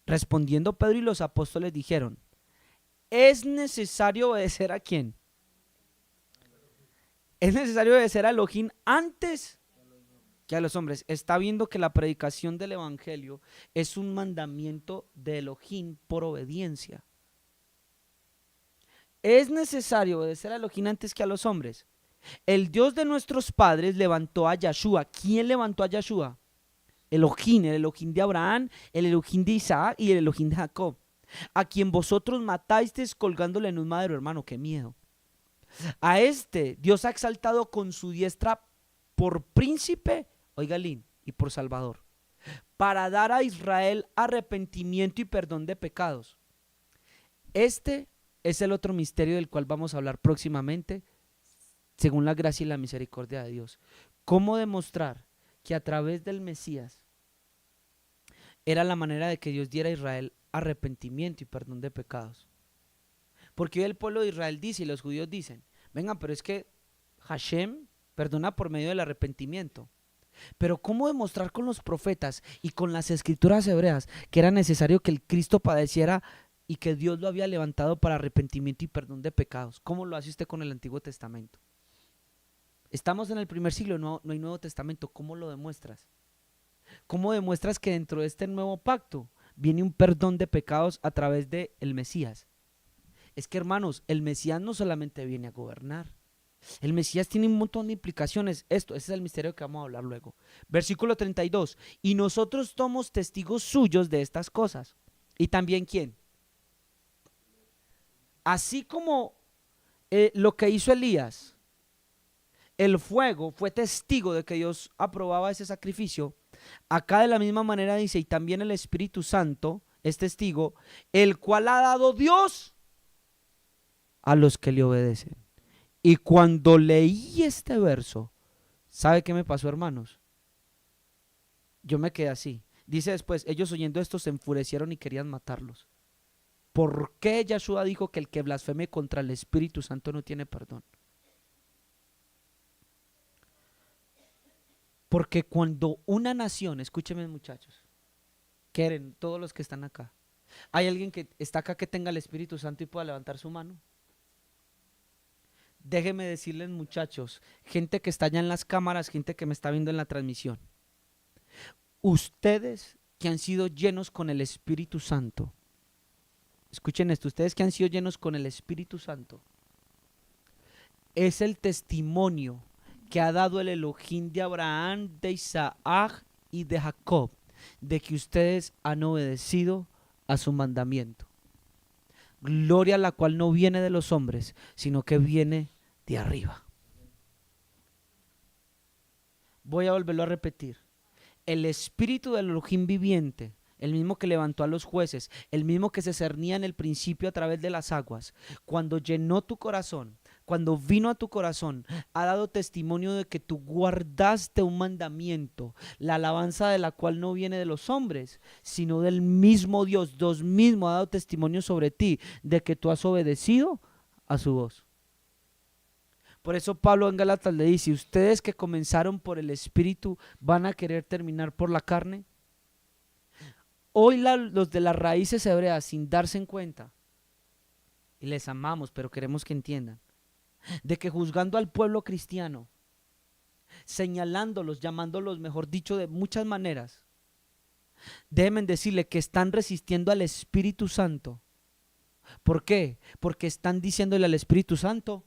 Respondiendo Pedro y los apóstoles dijeron, ¿es necesario obedecer a quién? Es necesario obedecer a Elohim antes que a los hombres. Está viendo que la predicación del evangelio es un mandamiento de Elohim por obediencia. Es necesario obedecer a Elohim antes que a los hombres. El Dios de nuestros padres levantó a Yahshua. ¿Quién levantó a Yahshua? Elohim, el Elohim de Abraham, el Elohim de Isaac y el Elohim de Jacob, a quien vosotros matasteis colgándole en un madero, hermano, qué miedo. A este Dios ha exaltado con su diestra por príncipe, oiga Lin, y por salvador, para dar a Israel arrepentimiento y perdón de pecados. Este es el otro misterio del cual vamos a hablar próximamente, según la gracia y la misericordia de Dios. ¿Cómo demostrar que a través del Mesías era la manera de que Dios diera a Israel arrepentimiento y perdón de pecados? Porque hoy el pueblo de Israel dice y los judíos dicen, venga, pero es que Hashem perdona por medio del arrepentimiento. Pero ¿cómo demostrar con los profetas y con las escrituras hebreas que era necesario que el Cristo padeciera y que Dios lo había levantado para arrepentimiento y perdón de pecados? ¿Cómo lo hace usted con el Antiguo Testamento? Estamos en el primer siglo, no hay Nuevo Testamento. ¿Cómo lo demuestras? ¿Cómo demuestras que dentro de este nuevo pacto viene un perdón de pecados a través del Mesías? Es que, hermanos, el Mesías no solamente viene a gobernar. El Mesías tiene un montón de implicaciones. Ese es el misterio que vamos a hablar luego. Versículo 32. Y nosotros somos testigos suyos de estas cosas. ¿Y también quién? Así como lo que hizo Elías, el fuego fue testigo de que Dios aprobaba ese sacrificio. Acá de la misma manera dice, y también el Espíritu Santo es testigo, el cual ha dado Dios a los que le obedecen. Y cuando leí este verso, ¿sabe qué me pasó, hermanos? Yo me quedé así. Dice después, ellos oyendo esto se enfurecieron y querían matarlos. ¿Por qué Yahshua dijo que el que blasfeme contra el Espíritu Santo no tiene perdón? Porque cuando una nación, escúchenme muchachos, quieren todos los que están acá, ¿hay alguien que está acá que tenga el Espíritu Santo y pueda levantar su mano? Déjenme decirles, muchachos, gente que está allá en las cámaras, gente que me está viendo en la transmisión, ustedes que han sido llenos con el Espíritu Santo, escuchen esto, ustedes que han sido llenos con el Espíritu Santo, es el testimonio que ha dado el Elohim de Abraham, de Isaac y de Jacob, de que ustedes han obedecido a su mandamiento. Gloria a la cual no viene de los hombres, sino que viene de arriba. Voy a volverlo a repetir. El espíritu del Elohim viviente, el mismo que levantó a los jueces, el mismo que se cernía en el principio a través de las aguas, cuando llenó tu corazón, cuando vino a tu corazón, ha dado testimonio de que tú guardaste un mandamiento, la alabanza de la cual no viene de los hombres, sino del mismo Dios. Dios mismo ha dado testimonio sobre ti de que tú has obedecido a su voz. Por eso Pablo en Gálatas le dice, ustedes que comenzaron por el Espíritu van a querer terminar por la carne. Hoy los de las raíces hebreas, sin darse en cuenta, y les amamos, pero queremos que entiendan, de que juzgando al pueblo cristiano, señalándolos, llamándolos, mejor dicho, de muchas maneras, deben decirle que están resistiendo al Espíritu Santo. ¿Por qué? Porque están diciéndole al Espíritu Santo,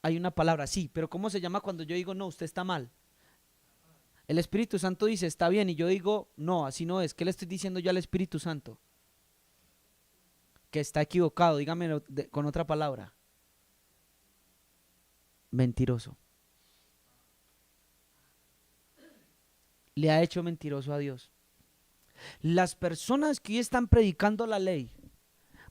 Hay una palabra, sí, pero ¿cómo se llama cuando yo digo, no, usted está mal? El Espíritu Santo dice, está bien, y yo digo, no, así no es. ¿Qué le estoy diciendo yo al Espíritu Santo? Que está equivocado, dígamelo con otra palabra. Mentiroso. Le ha hecho mentiroso a Dios. Las personas que hoy están predicando la ley,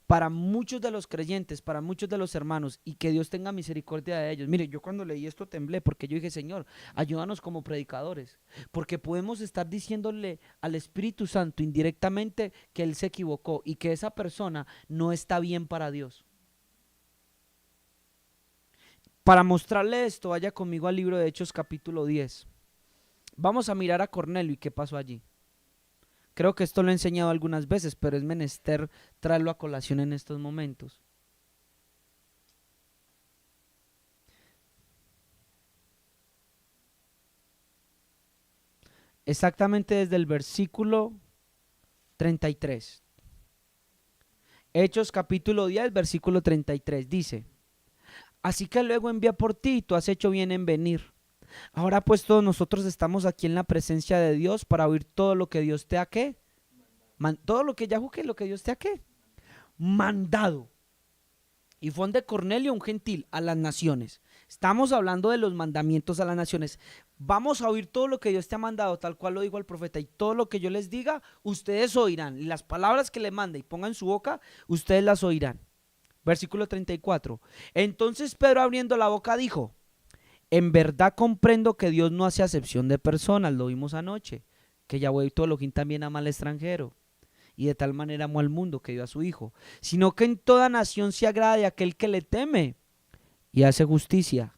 para muchos de los creyentes, para muchos de los hermanos, y que Dios tenga misericordia de ellos. Mire, yo cuando leí esto temblé porque yo dije, Señor, ayúdanos como predicadores, porque podemos estar diciéndole al Espíritu Santo indirectamente que Él se equivocó y que esa persona no está bien para Dios. Para mostrarle esto, vaya conmigo al libro de Hechos capítulo 10. Vamos a mirar a Cornelio y qué pasó allí. Creo que esto lo he enseñado algunas veces, pero es menester traerlo a colación en estos momentos. Exactamente desde el versículo 33. Hechos capítulo 10, versículo 33 dice: así que luego envía por ti y tú has hecho bien en venir. Ahora pues todos nosotros estamos aquí en la presencia de Dios para oír todo lo que Dios te ha ¿qué? Todo lo que Yahú, lo que Dios te ha ¿qué? Mandado. Y fue de Cornelio, un gentil, a las naciones. Estamos hablando de los mandamientos a las naciones. Vamos a oír todo lo que Dios te ha mandado, tal cual lo dijo el profeta. Y todo lo que yo les diga, ustedes oirán. Y las palabras que le mande y pongan en su boca, ustedes las oirán. Versículo 34. Entonces Pedro, abriendo la boca, dijo: en verdad comprendo que Dios no hace acepción de personas. Lo vimos anoche. Que Yahweh todo Elohim también ama al extranjero. Y de tal manera amó al mundo que dio a su Hijo, sino que en toda nación se agrada de aquel que le teme y hace justicia.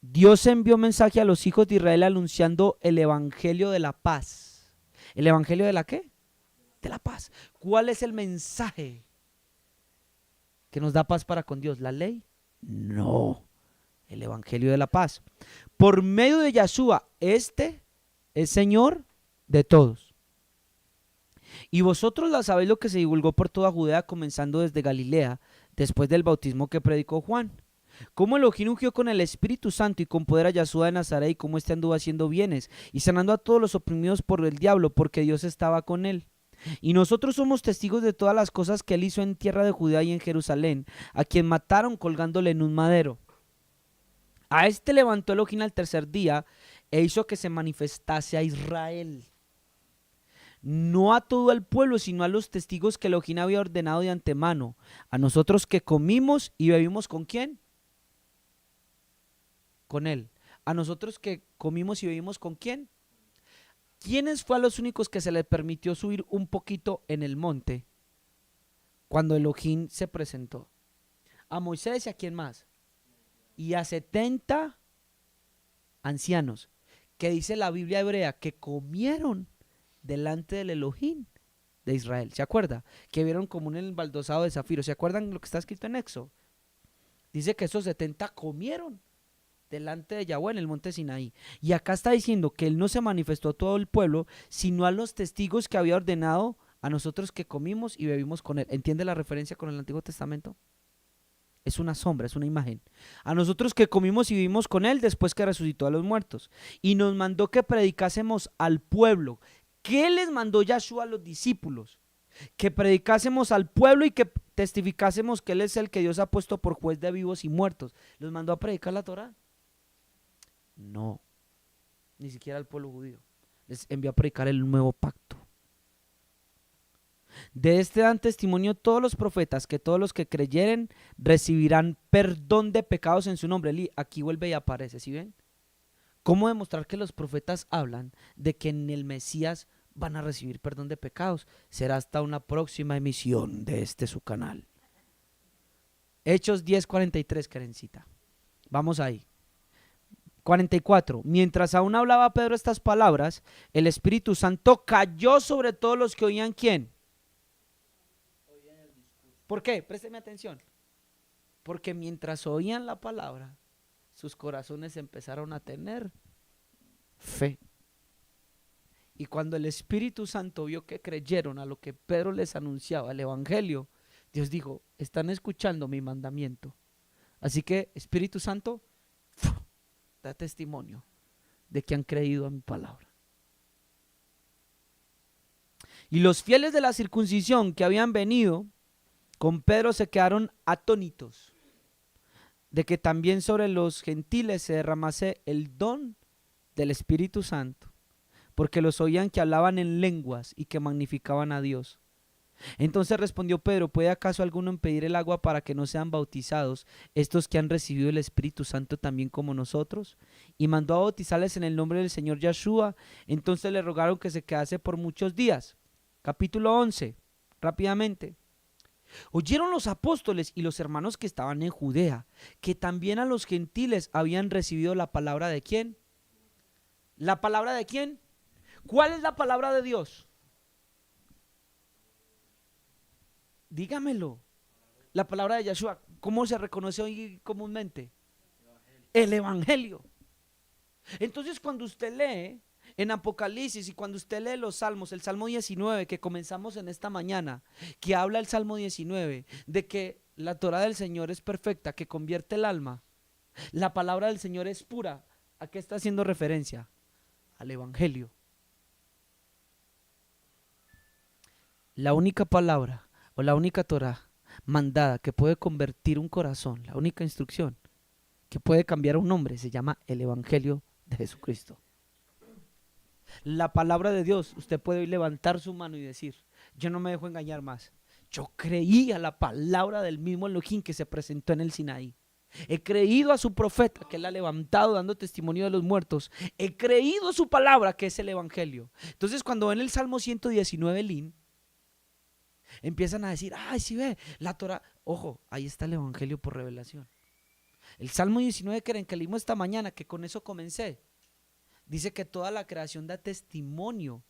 Dios envió mensaje a los hijos de Israel anunciando el evangelio de la paz. ¿El evangelio de la qué? De la paz. ¿Cuál es el mensaje que nos da paz para con Dios? ¿La ley? No. El evangelio de la paz. Por medio de Yahshua, este es Señor de todos. Y vosotros la sabéis lo que se divulgó por toda Judea, comenzando desde Galilea, después del bautismo que predicó Juan. Cómo Elohim ungió con el Espíritu Santo y con poder a Yahshua de Nazaret, y cómo éste anduvo haciendo bienes y sanando a todos los oprimidos por el diablo, porque Dios estaba con él. Y nosotros somos testigos de todas las cosas que él hizo en tierra de Judea y en Jerusalén, a quien mataron colgándole en un madero. A este levantó Elohim al tercer día e hizo que se manifestase a Israel. No a todo el pueblo, sino a los testigos que Elohim había ordenado de antemano. A nosotros que comimos y bebimos ¿con quién? Con él. A nosotros que comimos y bebimos ¿con quién? ¿Quiénes fue a los únicos que se les permitió subir un poquito en el monte cuando Elohim se presentó? A Moisés y a quién más. Y a 70 ancianos, que dice la Biblia hebrea que comieron delante del Elohim de Israel. ¿Se acuerda? Que vieron como un embaldosado de zafiro. ¿Se acuerdan lo que está escrito en Éxodo? Dice que esos 70 comieron delante de Yahweh en el monte Sinaí. Y acá está diciendo que él no se manifestó a todo el pueblo, sino a los testigos que había ordenado a nosotros que comimos y bebimos con él. ¿Entiende la referencia con el Antiguo Testamento? Es una sombra, es una imagen. A nosotros que comimos y vivimos con él después que resucitó a los muertos. Y nos mandó que predicásemos al pueblo. ¿Qué les mandó Yahshua a los discípulos? Que predicásemos al pueblo y que testificásemos que él es el que Dios ha puesto por juez de vivos y muertos. ¿Los mandó a predicar la Torá? No, ni siquiera al pueblo judío. Les envió a predicar el nuevo pacto. De este dan testimonio todos los profetas, que todos los que creyeren recibirán perdón de pecados en su nombre. Aquí vuelve y aparece, ¿sí ven? ¿Cómo demostrar que los profetas hablan de que en el Mesías van a recibir perdón de pecados? Será hasta una próxima emisión de su canal. Hechos 10:43, Karencita. Vamos ahí. 44. Mientras aún hablaba Pedro estas palabras, el Espíritu Santo cayó sobre todos los que oían ¿quién? ¿Por qué? Présteme atención. Porque mientras oían la palabra, sus corazones empezaron a tener fe. Y cuando el Espíritu Santo vio que creyeron a lo que Pedro les anunciaba, el Evangelio, Dios dijo: están escuchando mi mandamiento. Así que, Espíritu Santo, da testimonio de que han creído a mi palabra. Y los fieles de la circuncisión que habían venido con Pedro se quedaron atónitos de que también sobre los gentiles se derramase el don del Espíritu Santo, porque los oían que hablaban en lenguas y que magnificaban a Dios. Entonces respondió Pedro: ¿puede acaso alguno impedir el agua para que no sean bautizados estos que han recibido el Espíritu Santo también como nosotros? Y mandó a bautizarles en el nombre del Señor Yeshua. Entonces le rogaron que se quedase por muchos días. Capítulo 11, rápidamente. Oyeron los apóstoles y los hermanos que estaban en Judea que también a los gentiles habían recibido la palabra de ¿quién? ¿La palabra de quién? ¿Cuál es la palabra de Dios? Dígamelo. La palabra de Yeshua, ¿cómo se reconoce hoy comúnmente? El Evangelio. Entonces, cuando usted lee en Apocalipsis y cuando usted lee los salmos, el Salmo 19 que comenzamos en esta mañana, que habla el Salmo 19 de que la Torah del Señor es perfecta, que convierte el alma, la palabra del Señor es pura. ¿A qué está haciendo referencia? Al Evangelio. La única palabra o la única Torah mandada que puede convertir un corazón, la única instrucción que puede cambiar a un hombre, se llama el Evangelio de Jesucristo. La palabra de Dios, usted puede levantar su mano y decir: yo no me dejo engañar más. Yo creí a la palabra del mismo Elohim que se presentó en el Sinaí. He creído a su profeta que él ha levantado dando testimonio de los muertos. He creído a su palabra que es el Evangelio. Entonces, cuando ven el Salmo 119, Lin, empiezan a decir: ay, sí ve, la Torah. Ojo, ahí está el Evangelio por revelación. El Salmo 19 que leímos esta mañana, que con eso comencé, dice que toda la creación da testimonio,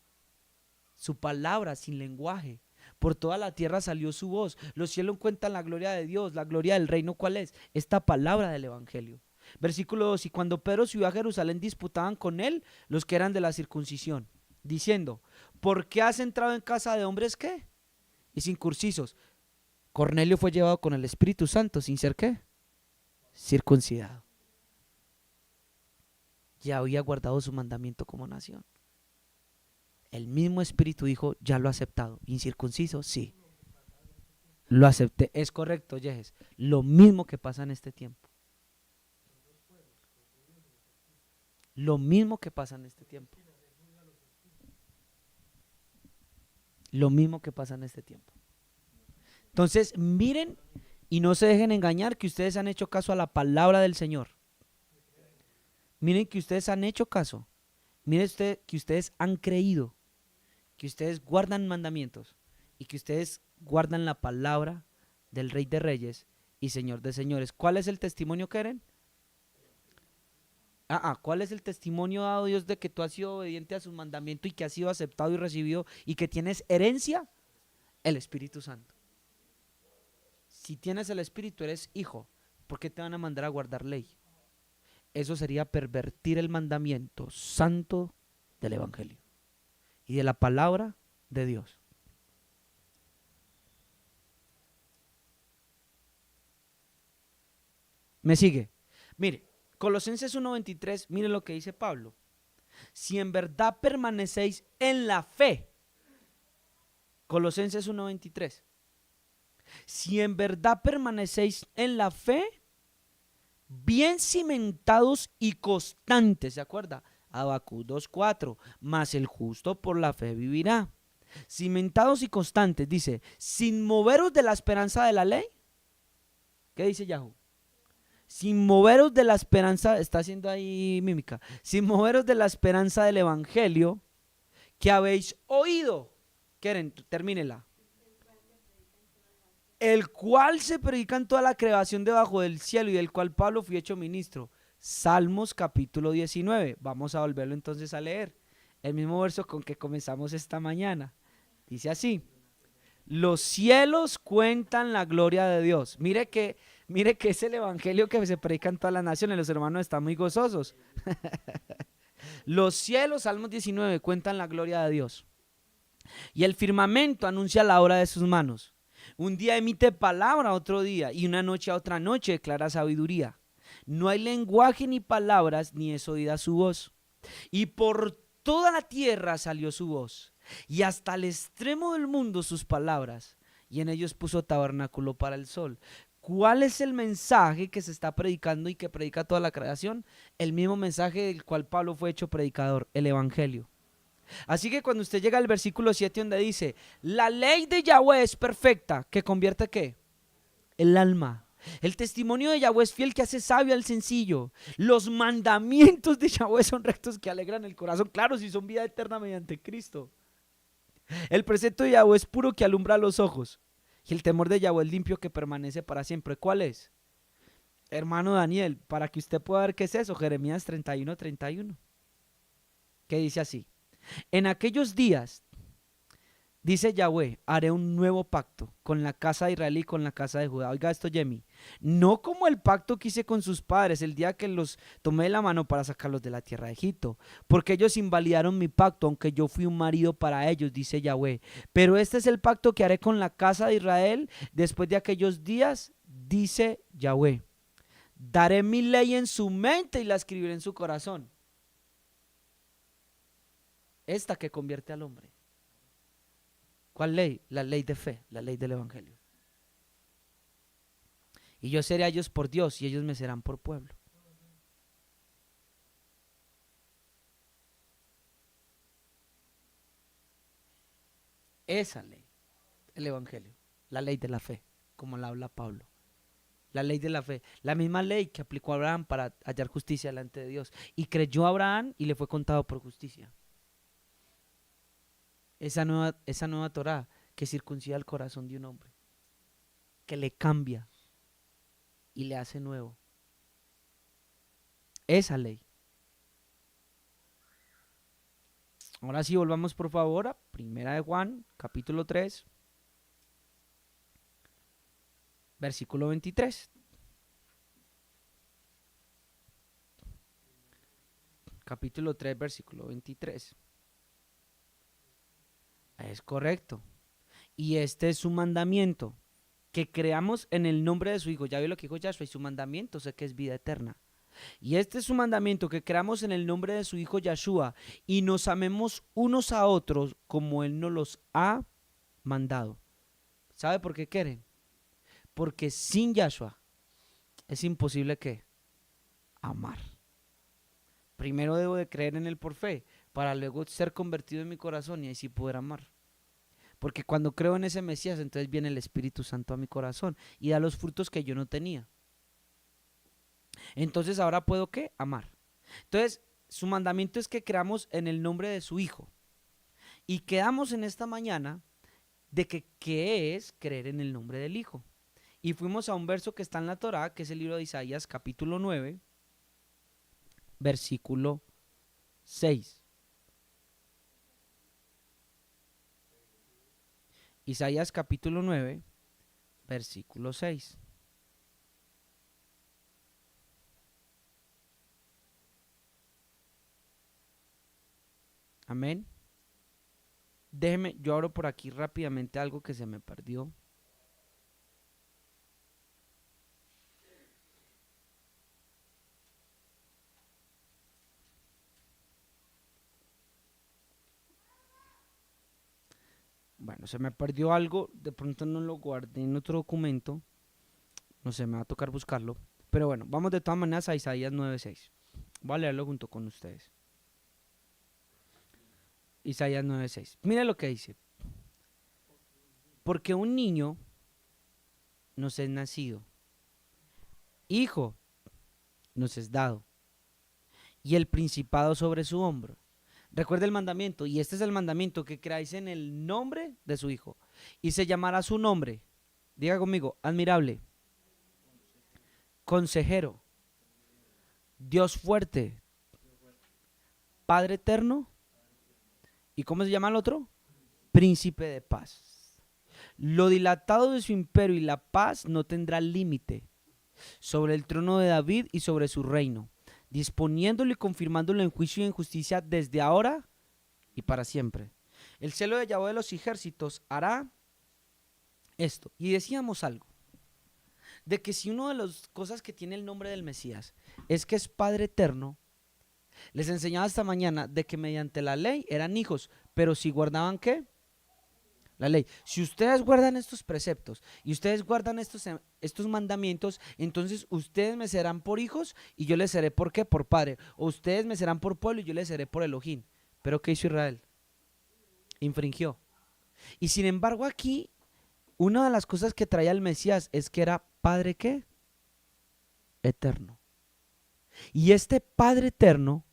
su palabra sin lenguaje. Por toda la tierra salió su voz. Los cielos cuentan la gloria de Dios, la gloria del reino. ¿Cuál es? Esta palabra del Evangelio. Versículo 2: y cuando Pedro subió a Jerusalén, disputaban con él los que eran de la circuncisión, diciendo: ¿por qué has entrado en casa de hombres qué? Y incircuncisos. Cornelio fue llevado con el Espíritu Santo sin ser ¿qué? Circuncidado. Ya había guardado su mandamiento como nación. El mismo Espíritu dijo: ya lo he aceptado. ¿Incircunciso? Sí. Lo acepté. Es correcto, Yejes. Lo mismo que pasa en este tiempo. Lo mismo que pasa en este tiempo. Lo mismo que pasa en este tiempo. Entonces, miren y no se dejen engañar que ustedes han hecho caso a la palabra del Señor. Miren que ustedes han hecho caso. Miren usted que ustedes han creído, que ustedes guardan mandamientos y que ustedes guardan la palabra del Rey de Reyes y Señor de Señores. ¿Cuál es el testimonio que eran? ¿Cuál es el testimonio dado Dios de que tú has sido obediente a sus mandamientos y que has sido aceptado y recibido y que tienes herencia? El Espíritu Santo. Si tienes el Espíritu, eres hijo. ¿Por qué te van a mandar a guardar ley? Eso sería pervertir el mandamiento santo del Evangelio y de la palabra de Dios. ¿Me sigue? Mire, Colosenses 1:23, mire lo que dice Pablo. Si en verdad permanecéis en la fe, Colosenses 1:23. Si en verdad permanecéis en la fe, bien cimentados y constantes, ¿se acuerda? Habacuc 2:4, mas el justo por la fe vivirá. Cimentados y constantes, dice, sin moveros de la esperanza de la ley. ¿Qué dice Yahoo? Sin moveros de la esperanza, está haciendo ahí mímica, sin moveros de la esperanza del Evangelio que habéis oído. ¿Quieren? Termínela. El cual se predica en toda la creación debajo del cielo y del cual Pablo fue hecho ministro. Salmos capítulo 19. Vamos a volverlo entonces a leer. El mismo verso con que comenzamos esta mañana. Dice así: los cielos cuentan la gloria de Dios. Mire que es el evangelio que se predica en todas las naciones. Los hermanos están muy gozosos. Los cielos, Salmos 19, cuentan la gloria de Dios. Y el firmamento anuncia la obra de sus manos. Un día emite palabra a otro día y una noche a otra noche declara sabiduría. No hay lenguaje ni palabras, ni es oída su voz. Y por toda la tierra salió su voz, y hasta el extremo del mundo sus palabras, y en ellos puso tabernáculo para el sol. ¿Cuál es el mensaje que se está predicando y que predica toda la creación? El mismo mensaje del cual Pablo fue hecho predicador, el evangelio. Así que cuando usted llega al versículo 7 donde dice, la ley de Yahweh es perfecta, ¿que convierte qué? El alma. El testimonio de Yahweh es fiel, que hace sabio al sencillo. Los mandamientos de Yahweh son rectos, que alegran el corazón. Claro, si son vida eterna mediante Cristo. El precepto de Yahweh es puro, que alumbra los ojos. Y el temor de Yahweh es limpio, que permanece para siempre. ¿Cuál es? Hermano Daniel, para que usted pueda ver qué es eso, Jeremías 31:31. Que dice así: en aquellos días, dice Yahweh, haré un nuevo pacto con la casa de Israel y con la casa de Judá. Oiga esto, Yemi. No como el pacto que hice con sus padres el día que los tomé de la mano para sacarlos de la tierra de Egipto, porque ellos invalidaron mi pacto, aunque yo fui un marido para ellos, dice Yahweh. Pero este es el pacto que haré con la casa de Israel después de aquellos días, dice Yahweh. Daré mi ley en su mente y la escribiré en su corazón. Esta que convierte al hombre. ¿Cuál ley? La ley de fe, la ley del evangelio. Y yo seré a ellos por Dios y ellos me serán por pueblo. Esa ley, el evangelio, la ley de la fe, como la habla Pablo. La ley de la fe, la misma ley que aplicó Abraham para hallar justicia delante de Dios. Y creyó Abraham y le fue contado por justicia. Esa nueva Torá que circuncida el corazón de un hombre, que le cambia y le hace nuevo. Esa ley. Ahora sí, volvamos por favor a Primera de Juan, capítulo 3, versículo 23. Capítulo 3, versículo 23. Es correcto. Y este es su mandamiento, que creamos en el nombre de su Hijo. Ya vio lo que dijo Yahshua, y su mandamiento sé que es vida eterna. Y este es su mandamiento, que creamos en el nombre de su Hijo Yahshua y nos amemos unos a otros como Él nos los ha mandado. ¿Sabe por qué quieren? Porque sin Yahshua es imposible que amar. Primero debo de creer en Él por fe, para luego ser convertido en mi corazón y así poder amar. Porque cuando creo en ese Mesías, entonces viene el Espíritu Santo a mi corazón y da los frutos que yo no tenía. Entonces ahora puedo ¿qué? Amar. Entonces su mandamiento es que creamos en el nombre de su Hijo. Y quedamos en esta mañana de que qué es creer en el nombre del Hijo. Y fuimos a un verso que está en la Torá, que es el libro de Isaías capítulo 9, versículo 6. Isaías capítulo 9, versículo 6. Amén. Déjeme, yo abro por aquí rápidamente algo que se me perdió. Bueno, se me perdió algo, de pronto no lo guardé en otro documento, no sé, me va a tocar buscarlo. Pero bueno, vamos de todas maneras a Isaías 9:6. Voy a leerlo junto con ustedes. Isaías 9:6. Mire lo que dice. Porque un niño nos es nacido, hijo nos es dado, y el principado sobre su hombro. Recuerde el mandamiento, y este es el mandamiento, que creáis en el nombre de su Hijo, y se llamará su nombre. Diga conmigo, admirable, consejero, Dios fuerte, Padre eterno, ¿y cómo se llama el otro? Príncipe de paz. Lo dilatado de su imperio y la paz no tendrá límite sobre el trono de David y sobre su reino, disponiéndolo y confirmándolo en juicio y en justicia desde ahora y para siempre. El celo de Yahweh de los ejércitos hará esto. Y decíamos algo, de que si una de las cosas que tiene el nombre del Mesías es que es Padre eterno, les enseñaba esta mañana de que mediante la ley eran hijos, pero si guardaban ¿qué? La ley. Si ustedes guardan estos preceptos y ustedes guardan estos mandamientos, entonces ustedes me serán por hijos y yo les seré por ¿qué? Por padre. O ustedes me serán por pueblo y yo les seré por Elohim. Pero ¿qué hizo Israel? Infringió. Y sin embargo aquí, una de las cosas que traía el Mesías es que era Padre ¿qué? Eterno. Y este Padre eterno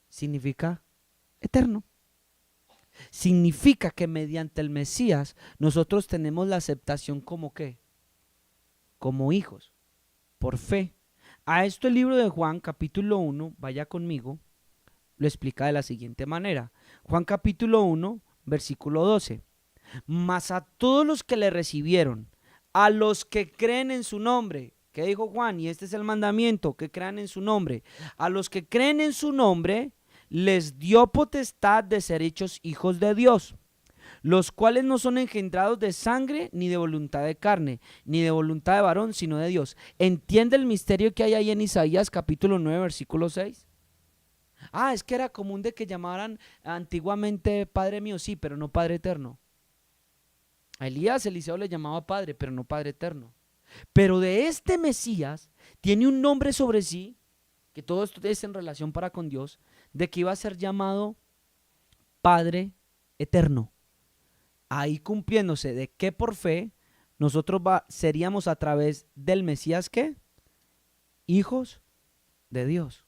significa eterno. Significa que mediante el Mesías nosotros tenemos la aceptación como ¿qué? Como hijos, por fe. A esto el libro de Juan capítulo 1, vaya conmigo, lo explica de la siguiente manera. Juan capítulo 1, versículo 12. Mas a todos los que le recibieron, a los que creen en su nombre, ¿qué dijo Juan? Y este es el mandamiento, que crean en su nombre. A los que creen en su nombre, les dio potestad de ser hechos hijos de Dios, los cuales no son engendrados de sangre, ni de voluntad de carne, ni de voluntad de varón, sino de Dios. ¿Entiende el misterio que hay ahí en Isaías capítulo 9, versículo 6? Ah, es que era común de que llamaran antiguamente Padre mío, sí, pero no Padre eterno. A Elías, Eliseo le llamaba Padre, pero no Padre eterno. Pero de este Mesías tiene un nombre sobre sí, que todo esto es en relación para con Dios, de que iba a ser llamado Padre eterno. Ahí cumpliéndose de que por fe nosotros seríamos a través del Mesías ¿qué? Hijos de Dios.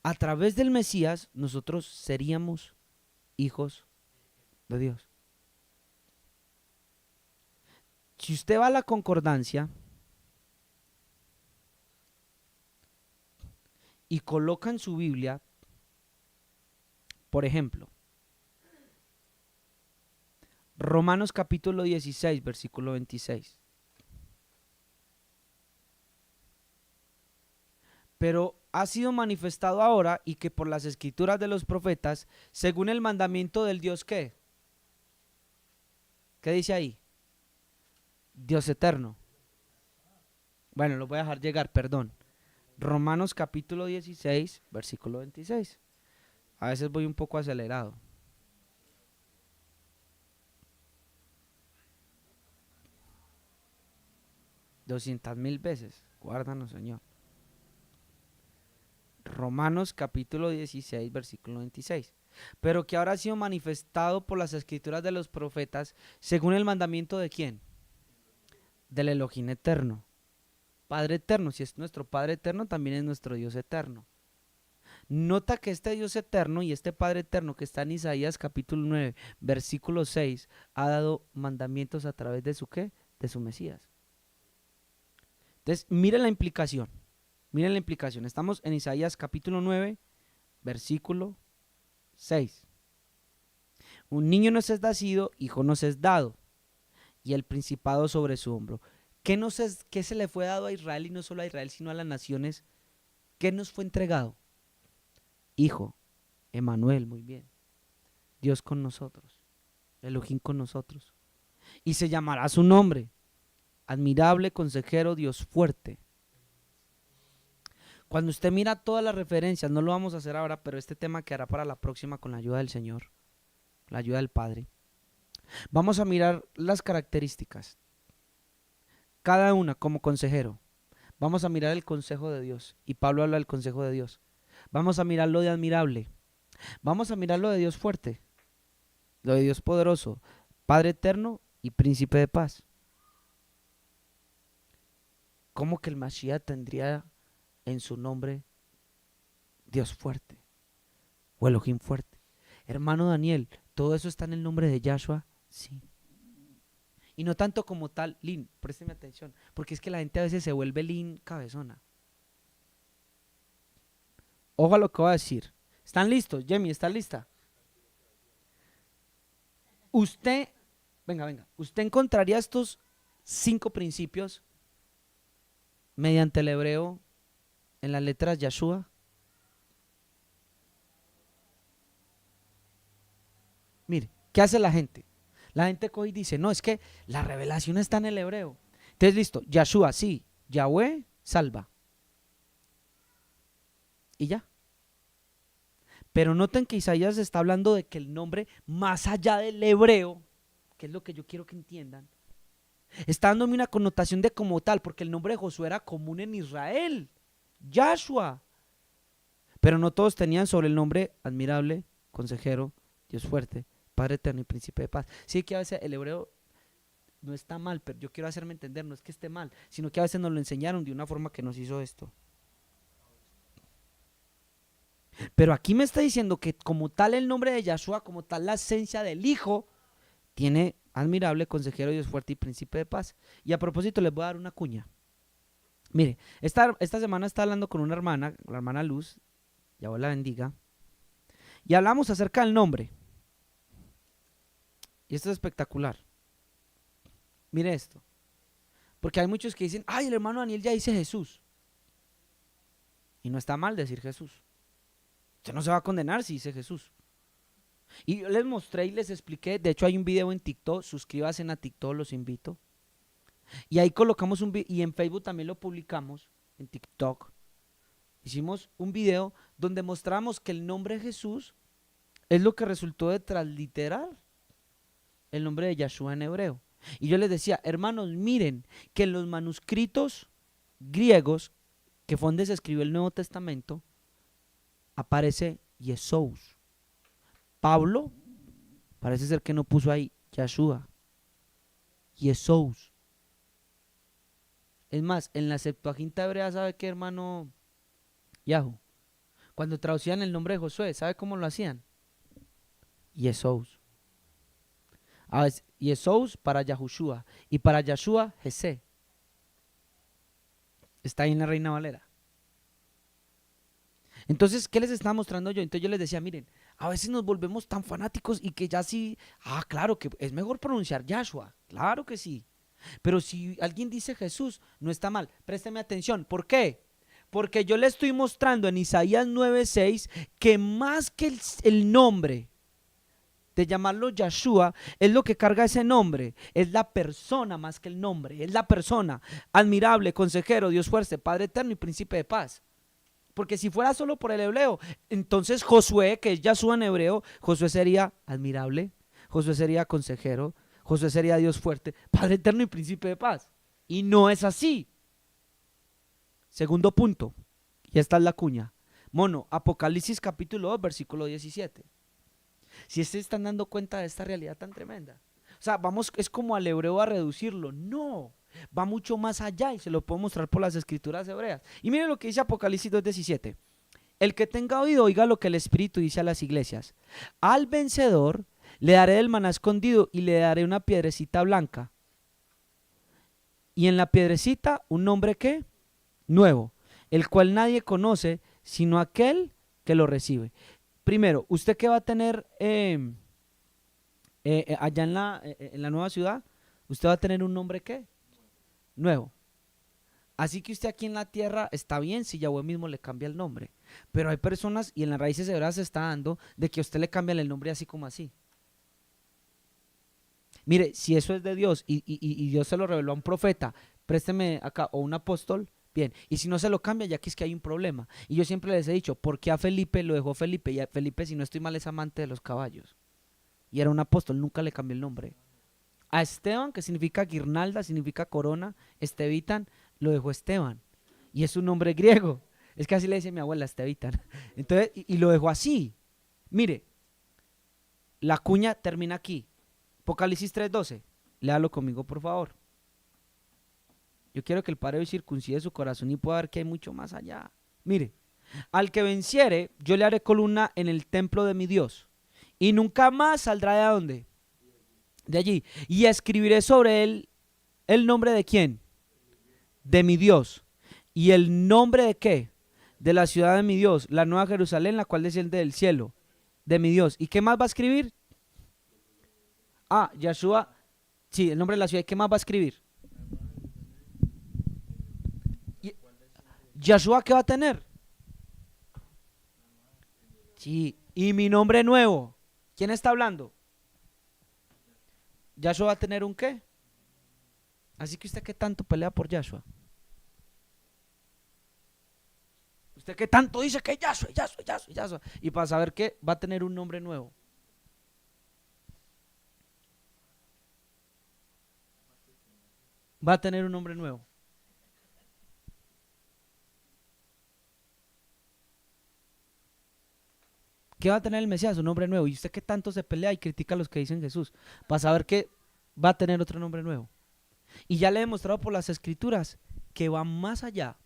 A través del Mesías nosotros seríamos hijos de Dios. Si usted va a la concordancia y coloca en su Biblia, por ejemplo, Romanos capítulo 16, versículo 26. Pero ha sido manifestado ahora y que por las escrituras de los profetas, según el mandamiento del Dios ¿qué? ¿Qué dice ahí? Dios eterno. Bueno, lo voy a dejar llegar, perdón. Romanos capítulo 16, versículo 26. A veces voy un poco acelerado. $200,000 veces. Guárdanos, Señor. Romanos capítulo 16, versículo 26. Pero que ahora ha sido manifestado por las escrituras de los profetas, según el mandamiento de ¿quién? Del Elohim eterno. Padre eterno, si es nuestro Padre eterno, también es nuestro Dios eterno. Nota que este Dios eterno y este Padre eterno que está en Isaías capítulo 9, versículo 6, ha dado mandamientos a través de su ¿qué? De su Mesías. Entonces, miren la implicación. Miren la implicación. Estamos en Isaías capítulo 9, versículo 6. Un niño nos es nacido, hijo nos es dado, y el principado sobre su hombro. ¿Qué se le fue dado a Israel y no solo a Israel, sino a las naciones? ¿Qué nos fue entregado? Hijo, Emanuel, muy bien. Dios con nosotros, Elohim con nosotros. Y se llamará su nombre, admirable consejero, Dios fuerte. Cuando usted mira todas las referencias, no lo vamos a hacer ahora, pero este tema quedará para la próxima con la ayuda del Señor, la ayuda del Padre. Vamos a mirar las características, cada una como consejero. Vamos a mirar el consejo de Dios, y Pablo habla del consejo de Dios. Vamos a mirar lo de admirable, vamos a mirar lo de Dios fuerte, lo de Dios poderoso, Padre eterno y príncipe de paz. ¿Cómo que el Mashiach tendría en su nombre Dios fuerte o Elohim fuerte? Hermano Daniel, ¿todo eso está en el nombre de Yahshua? Sí. Y no tanto como tal, Lin, présteme atención, porque es que la gente a veces se vuelve Lin cabezona. Ojo a lo que voy a decir. ¿Están listos? Jemmy, ¿está lista? Usted, venga, usted encontraría estos 5 principios mediante el hebreo en las letras Yahshua. Mire, ¿Qué hace la gente? La gente coge y dice, no, es que la revelación está en el hebreo. Entonces, listo, Yahshua, sí, Yahweh, salva. Y ya. Pero noten que Isaías está hablando de que el nombre, más allá del hebreo, que es lo que yo quiero que entiendan, está dándome una connotación de como tal, porque el nombre de Josué era común en Israel, Yahshua. Pero no todos tenían sobre el nombre admirable, consejero, Dios fuerte, Padre eterno y príncipe de paz. Sí que a veces el hebreo no está mal, pero yo quiero hacerme entender, no es que esté mal, sino que a veces nos lo enseñaron de una forma que nos hizo esto. Pero aquí me está diciendo que como tal el nombre de Yahshua, como tal la esencia del Hijo, tiene admirable, consejero, Dios fuerte y príncipe de paz. Y a propósito les voy a dar una cuña. Mire, esta semana estaba hablando con una hermana, la hermana Luz, Yahweh la bendiga, y hablamos acerca del nombre. Y esto es espectacular. Mire esto. Porque hay muchos que dicen, ay, el hermano Daniel ya dice Jesús. Y no está mal decir Jesús. Usted no se va a condenar si dice Jesús. Y yo les mostré y les expliqué, de hecho hay un video en TikTok, suscríbanse a TikTok, los invito. Y ahí colocamos un video, y en Facebook también lo publicamos, en TikTok. Hicimos un video donde mostramos que el nombre Jesús es lo que resultó de transliterar el nombre de Yahshua en hebreo. Y yo les decía, hermanos, miren que en los manuscritos griegos, que fue donde se escribió el Nuevo Testamento, aparece Jesús. Pablo parece ser que no puso ahí Yahshua, Jesús. Es más, en la Septuaginta hebrea, ¿sabe qué, hermano Yahu? Cuando traducían el nombre de Josué, ¿sabe cómo lo hacían? Jesús. A veces, Jesús para Yahushua y para Yahshua, Jesé. Está ahí en la Reina Valera. Entonces, ¿qué les estaba mostrando yo? Entonces yo les decía, miren, a veces nos volvemos tan fanáticos y que ya sí, claro que es mejor pronunciar Yahshua, claro que sí. Pero si alguien dice Jesús, no está mal. Présteme atención. ¿Por qué? Porque yo le estoy mostrando en Isaías 9:6 que más que el nombre de llamarlo Yahshua, es lo que carga ese nombre, es la persona más que el nombre, es la persona, admirable, consejero, Dios fuerte, Padre eterno y príncipe de paz. Porque si fuera solo por el hebreo, entonces Josué, que es Yahshua en hebreo, Josué sería admirable, Josué sería consejero, Josué sería Dios fuerte, Padre eterno y príncipe de paz. Y no es así. Segundo punto, y esta es la cuña. Mono, Apocalipsis capítulo 2, versículo 17. Si se están dando cuenta de esta realidad tan tremenda. O sea, vamos, es como al hebreo a reducirlo. No, va mucho más allá y se lo puedo mostrar por las escrituras hebreas. Y miren lo que dice Apocalipsis 2:17. El que tenga oído, oiga lo que el Espíritu dice a las iglesias. Al vencedor le daré del maná escondido y le daré una piedrecita blanca. Y en la piedrecita un nombre ¿qué? Nuevo, el cual nadie conoce sino aquel que lo recibe. Primero, ¿usted qué va a tener allá en la nueva ciudad? Usted va a tener un nombre ¿qué? Nuevo. Así que usted aquí en la tierra está bien si Yahweh mismo le cambia el nombre. Pero hay personas, y en las raíces hebreas se está dando, de que a usted le cambian el nombre así como así. Mire, si eso es de Dios y Dios se lo reveló a un profeta, présteme acá, o un apóstol, bien. Y si no se lo cambia, ya que es que hay un problema. Y yo siempre les he dicho, ¿por qué a Felipe lo dejó Felipe? Y a Felipe, si no estoy mal, es amante de los caballos. Y era un apóstol, nunca le cambió el nombre. A Esteban, que significa guirnalda, significa corona, Estevitan, lo dejó Esteban. Y es un nombre griego. Es que así le dice mi abuela, Estevitan. Entonces, y lo dejó así. Mire, la cuña termina aquí. Apocalipsis 3:12. Léalo conmigo, por favor. Yo quiero que el Padre hoy circuncide su corazón y pueda ver que hay mucho más allá. Mire, al que venciere, yo le haré columna en el templo de mi Dios. Y nunca más saldrá de dónde. De allí. Y escribiré sobre él el nombre de quién. De mi Dios. ¿Y el nombre de qué? De la ciudad de mi Dios, la nueva Jerusalén, la cual desciende del cielo. De mi Dios. ¿Y qué más va a escribir? Yahshua. Sí, el nombre de la ciudad. ¿Y qué más va a escribir? ¿Yahshua qué va a tener? Sí, y mi nombre nuevo. ¿Quién está hablando? Yahshua va a tener un qué. Así que usted qué tanto pelea por Yahshua. Usted qué tanto dice que Yahshua, Yahshua, Yahshua, Yahshua. Y para saber que va a tener un nombre nuevo. Va a tener un nombre nuevo. ¿Qué va a tener el Mesías? Un nombre nuevo. ¿Y usted qué tanto se pelea y critica a los que dicen Jesús? Para saber que va a tener otro nombre nuevo. Y ya le he demostrado por las escrituras que va más allá,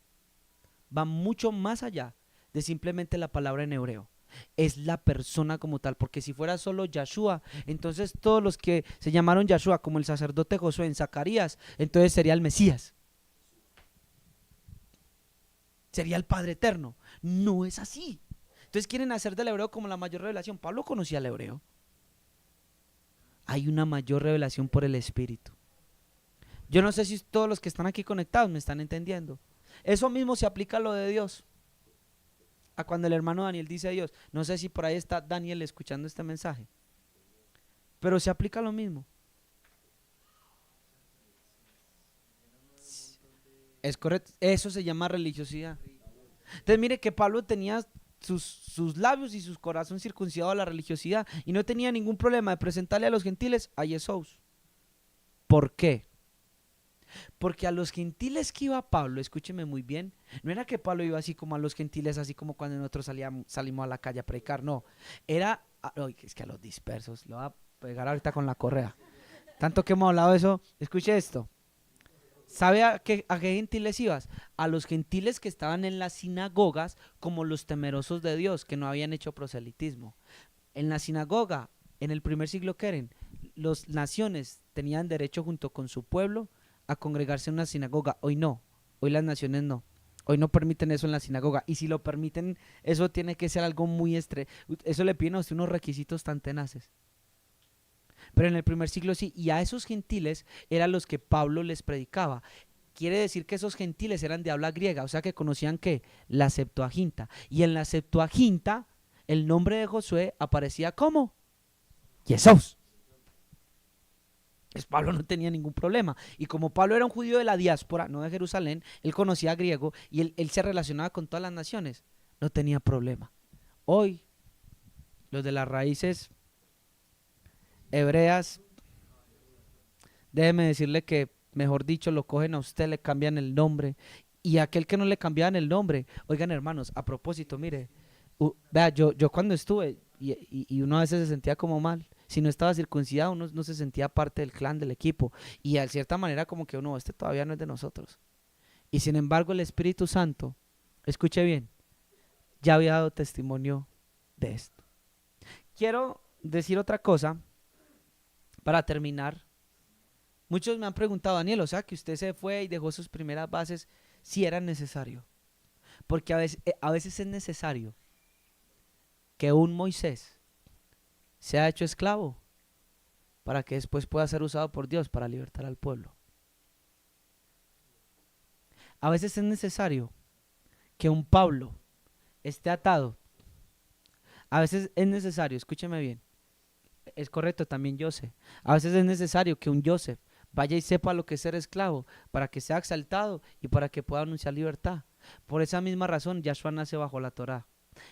va mucho más allá de simplemente la palabra en hebreo. Es la persona como tal, porque si fuera solo Yahshua, entonces todos los que se llamaron Yahshua, como el sacerdote Josué en Zacarías, entonces sería el Mesías. Sería el Padre Eterno. No es así. Entonces quieren hacer del hebreo como la mayor revelación. Pablo conocía el hebreo. Hay una mayor revelación por el Espíritu. Yo no sé si todos los que están aquí conectados me están entendiendo. Eso mismo se aplica a lo de Dios. A cuando el hermano Daniel dice a Dios. No sé si por ahí está Daniel escuchando este mensaje. Pero se aplica lo mismo. Es correcto. Eso se llama religiosidad. Entonces mire que Pablo tenía sus labios y su corazón circuncidado a la religiosidad y no tenía ningún problema de presentarle a los gentiles a Jesús. ¿Por qué? Porque a los gentiles que iba Pablo, escúcheme muy bien, no era que Pablo iba así como a los gentiles, así como cuando nosotros salimos a la calle a predicar, no. Era, es que a los dispersos, lo voy a pegar ahorita con la correa. Tanto que hemos hablado de eso, escuche esto. ¿Sabe a qué gentiles ibas? A los gentiles que estaban en las sinagogas como los temerosos de Dios, que no habían hecho proselitismo. En la sinagoga, en el primer siglo que eran, las naciones tenían derecho junto con su pueblo a congregarse en una sinagoga. Hoy no, hoy las naciones no. Hoy no permiten eso en la sinagoga. Y si lo permiten, eso tiene que ser algo muy eso le piden a usted unos requisitos tan tenaces. Pero en el primer siglo sí, y a esos gentiles eran los que Pablo les predicaba. Quiere decir que esos gentiles eran de habla griega, o sea que conocían ¿qué? La Septuaginta. Y en la Septuaginta, el nombre de Josué aparecía como Jesús. Pues Pablo no tenía ningún problema. Y como Pablo era un judío de la diáspora, no de Jerusalén, él conocía griego y él se relacionaba con todas las naciones. No tenía problema. Hoy, los de las raíces hebreas, déjeme decirle que, mejor dicho, lo cogen a usted, le cambian el nombre. Y aquel que no le cambiaban el nombre, oigan hermanos, a propósito, mire, vea, yo cuando estuve, y uno a veces se sentía como mal, si no estaba circuncidado, uno no se sentía parte del clan, del equipo, y de cierta manera como que uno, este todavía no es de nosotros. Y sin embargo el Espíritu Santo, escuche bien, ya había dado testimonio de esto. Quiero decir otra cosa para terminar. Muchos me han preguntado, Daniel, o sea que usted se fue y dejó sus primeras bases, si era necesario. Porque a veces es necesario que un Moisés sea hecho esclavo para que después pueda ser usado por Dios para libertar al pueblo. A veces es necesario que un Pablo esté atado. A veces es necesario, escúcheme bien, es correcto también Joseph. A veces es necesario que un Joseph vaya y sepa lo que es ser esclavo para que sea exaltado y para que pueda anunciar libertad. Por esa misma razón, Yahshua nace bajo la Torá.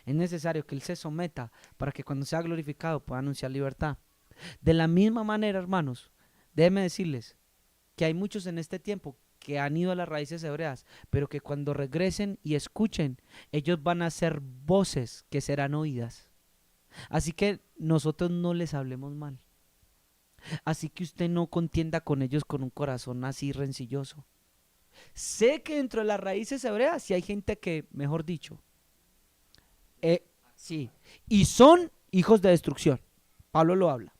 Es necesario que él se someta para que cuando sea glorificado pueda anunciar libertad. De la misma manera, hermanos, déjenme decirles que hay muchos en este tiempo que han ido a las raíces hebreas, pero que cuando regresen y escuchen, ellos van a ser voces que serán oídas. Así que nosotros no les hablemos mal. Así que usted no contienda con ellos con un corazón así rencilloso. Sé que dentro de las raíces hebreas sí hay gente que, mejor dicho, sí, y son hijos de destrucción. Pablo lo habla.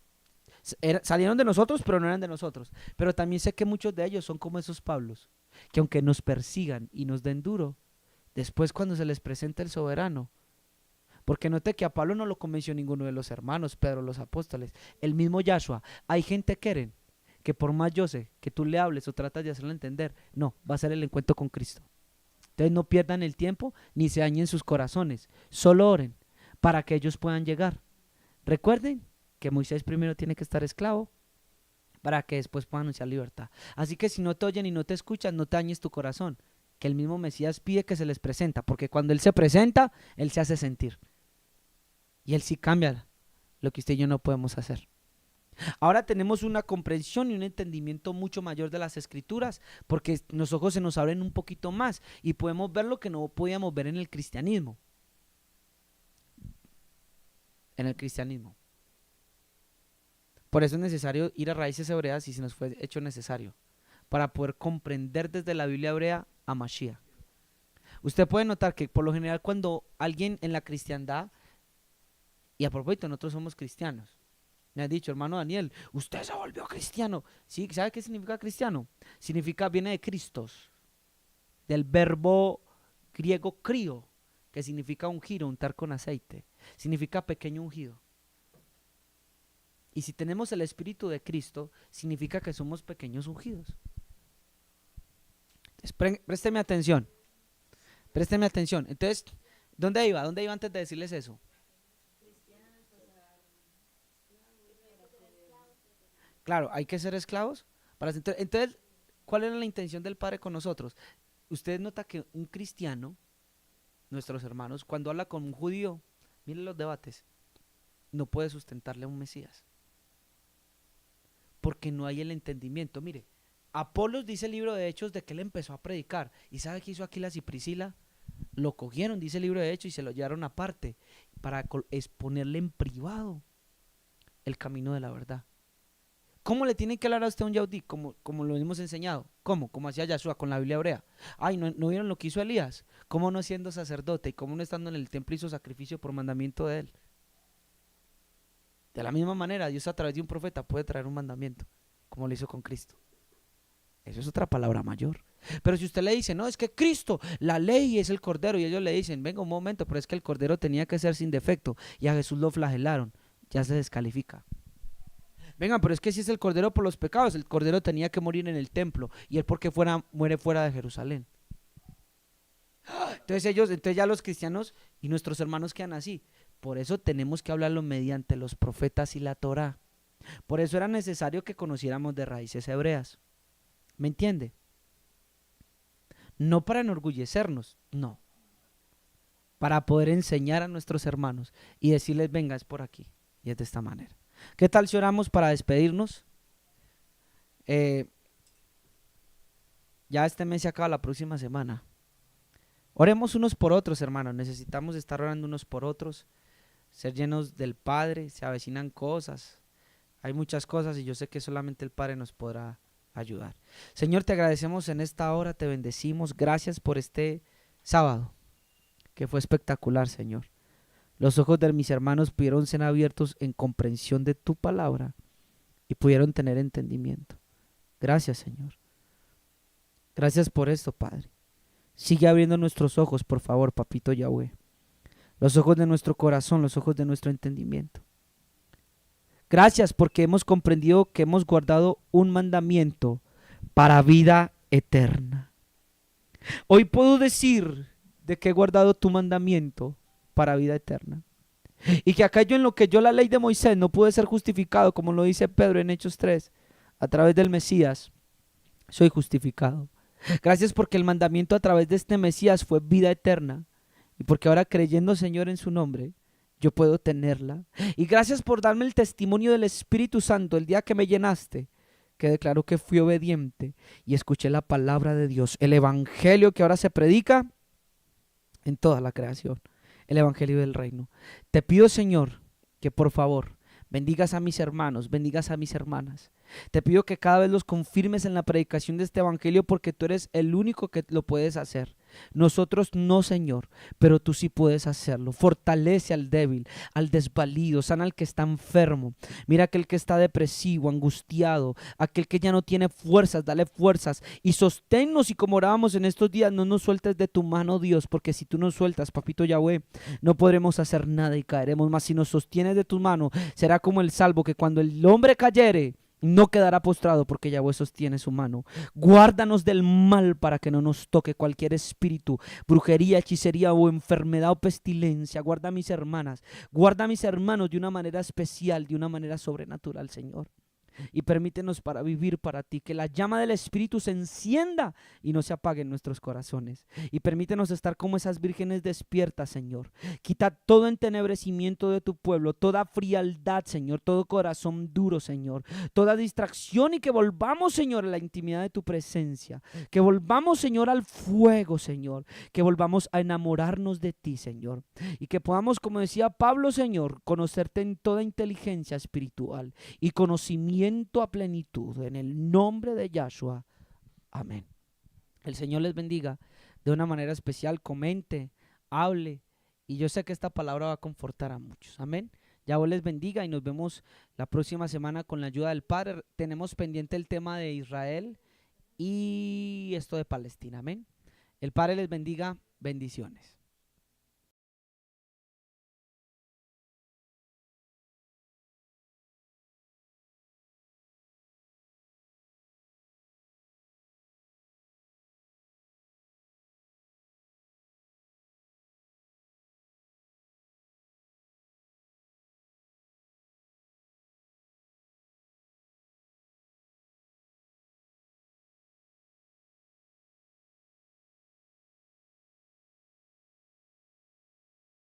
Salieron de nosotros, pero no eran de nosotros. Pero también sé que muchos de ellos son como esos Pablos, que aunque nos persigan y nos den duro, después cuando se les presenta el soberano, porque note que a Pablo no lo convenció ninguno de los hermanos, Pedro, los apóstoles, el mismo Yahshua. Hay gente que por más yo sé que tú le hables o tratas de hacerlo entender, no, va a ser el encuentro con Cristo. Entonces no pierdan el tiempo ni se dañen sus corazones, solo oren para que ellos puedan llegar. Recuerden que Moisés primero tiene que estar esclavo para que después puedan anunciar libertad. Así que si no te oyen y no te escuchan, no te dañes tu corazón, que el mismo Mesías pide que se les presenta, porque cuando Él se presenta, Él se hace sentir. Y Él sí cambia lo que usted y yo no podemos hacer. Ahora tenemos una comprensión y un entendimiento mucho mayor de las Escrituras, porque los ojos se nos abren un poquito más y podemos ver lo que no podíamos ver en el cristianismo. Por eso es necesario ir a raíces hebreas y se nos fue hecho necesario, para poder comprender desde la Biblia hebrea a Mashiach. Usted puede notar que por lo general cuando alguien en la cristiandad, y a propósito nosotros somos cristianos, me ha dicho, hermano Daniel, usted se volvió cristiano. Sí, ¿sabe qué significa cristiano? Viene de Cristos, del verbo griego crío, que significa ungir, untar con aceite. Significa pequeño ungido. Y si tenemos el Espíritu de Cristo, significa que somos pequeños ungidos. Entonces, présteme atención. Présteme atención. Entonces, ¿dónde iba? ¿Dónde iba antes de decirles eso? Claro, hay que ser esclavos. Entonces, ¿cuál era la intención del Padre con nosotros? Usted nota que un cristiano, nuestros hermanos, cuando habla con un judío, miren los debates, no puede sustentarle a un Mesías. Porque no hay el entendimiento. Mire, Apolos dice el libro de Hechos de que él empezó a predicar. ¿Y sabe qué hizo Aquilas y Priscila? Lo cogieron, dice el libro de Hechos, y se lo llevaron aparte para exponerle en privado el camino de la verdad. ¿Cómo le tienen que hablar a usted a un yaudí? Como lo hemos enseñado. ¿Cómo? Como hacía Yahshua con la Biblia hebrea. Ay, ¿no vieron lo que hizo Elías? ¿Cómo no siendo sacerdote y cómo no estando en el templo hizo sacrificio por mandamiento de él? De la misma manera, Dios a través de un profeta puede traer un mandamiento, como lo hizo con Cristo. Eso es otra palabra mayor. Pero si usted le dice, no, es que Cristo, la ley es el Cordero, y ellos le dicen, venga un momento, pero es que el Cordero tenía que ser sin defecto, y a Jesús lo flagelaron, ya se descalifica. Venga, pero es que si es el Cordero por los pecados, el Cordero tenía que morir en el templo, y él porque muere fuera de Jerusalén. Entonces ya los cristianos y nuestros hermanos quedan así. Por eso tenemos que hablarlo mediante los profetas y la Torá. Por eso era necesario que conociéramos de raíces hebreas. ¿Me entiende? No para enorgullecernos, no. Para poder enseñar a nuestros hermanos y decirles, venga, es por aquí. Y es de esta manera. ¿Qué tal si oramos para despedirnos? Ya este mes se acaba la próxima semana. Oremos unos por otros, hermanos. Necesitamos estar orando unos por otros. Ser llenos del Padre. Se avecinan cosas. Hay muchas cosas y yo sé que solamente el Padre nos podrá ayudar. Señor, te agradecemos en esta hora. Te bendecimos. Gracias por este sábado, que fue espectacular, Señor. Los ojos de mis hermanos pudieron ser abiertos en comprensión de tu palabra y pudieron tener entendimiento. Gracias, Señor. Gracias por esto, Padre. Sigue abriendo nuestros ojos, por favor, Papito Yahweh. Los ojos de nuestro corazón, los ojos de nuestro entendimiento. Gracias porque hemos comprendido que hemos guardado un mandamiento para vida eterna. Hoy puedo decir de que he guardado tu mandamiento para vida eterna. Y que aquello en lo que yo la ley de Moisés no pude ser justificado, como lo dice Pedro en Hechos 3, a través del Mesías, soy justificado. Gracias porque el mandamiento a través de este Mesías fue vida eterna. Y porque ahora creyendo, Señor, en su nombre, yo puedo tenerla. Y gracias por darme el testimonio del Espíritu Santo el día que me llenaste, que declaró que fui obediente y escuché la palabra de Dios, el evangelio que ahora se predica en toda la creación, el evangelio del reino. Te pido, Señor, que por favor bendigas a mis hermanos, bendigas a mis hermanas. Te pido que cada vez los confirmes en la predicación de este evangelio, porque tú eres el único que lo puedes hacer. Nosotros no, Señor, pero tú sí puedes hacerlo. Fortalece al débil, al desvalido, sana al que está enfermo. Mira aquel que está depresivo, angustiado, aquel que ya no tiene fuerzas, dale fuerzas y sosténnos. Y como orábamos en estos días, no nos sueltes de tu mano, Dios, porque si tú nos sueltas, Papito Yahweh, no podremos hacer nada y caeremos. Mas si nos sostienes de tu mano, será como el salvo, que cuando el hombre cayere, no quedará postrado, porque Yahweh sostiene su mano. Guárdanos del mal para que no nos toque cualquier espíritu, brujería, hechicería o enfermedad o pestilencia. Guarda a mis hermanas, guarda a mis hermanos de una manera especial, de una manera sobrenatural, Señor. y permítenos para vivir para ti, que la llama del Espíritu se encienda y no se apague en nuestros corazones, y permítenos estar como esas vírgenes despiertas, Señor. Quita todo entenebrecimiento de tu pueblo, toda frialdad, Señor, todo corazón duro, Señor, toda distracción, y que volvamos, Señor, a la intimidad de tu presencia, que volvamos, Señor, al fuego, Señor, que volvamos a enamorarnos de ti, Señor, y que podamos, como decía Pablo, Señor, conocerte en toda inteligencia espiritual y conocimiento a plenitud, en el nombre de Yahshua. Amén. El Señor les bendiga de una manera especial. Comente, hable, y yo sé que esta palabra va a confortar a muchos. Amén. Yahweh les bendiga y nos vemos la próxima semana con la ayuda del Padre. Tenemos pendiente el tema de Israel y esto de Palestina. Amén. El Padre les bendiga. Bendiciones.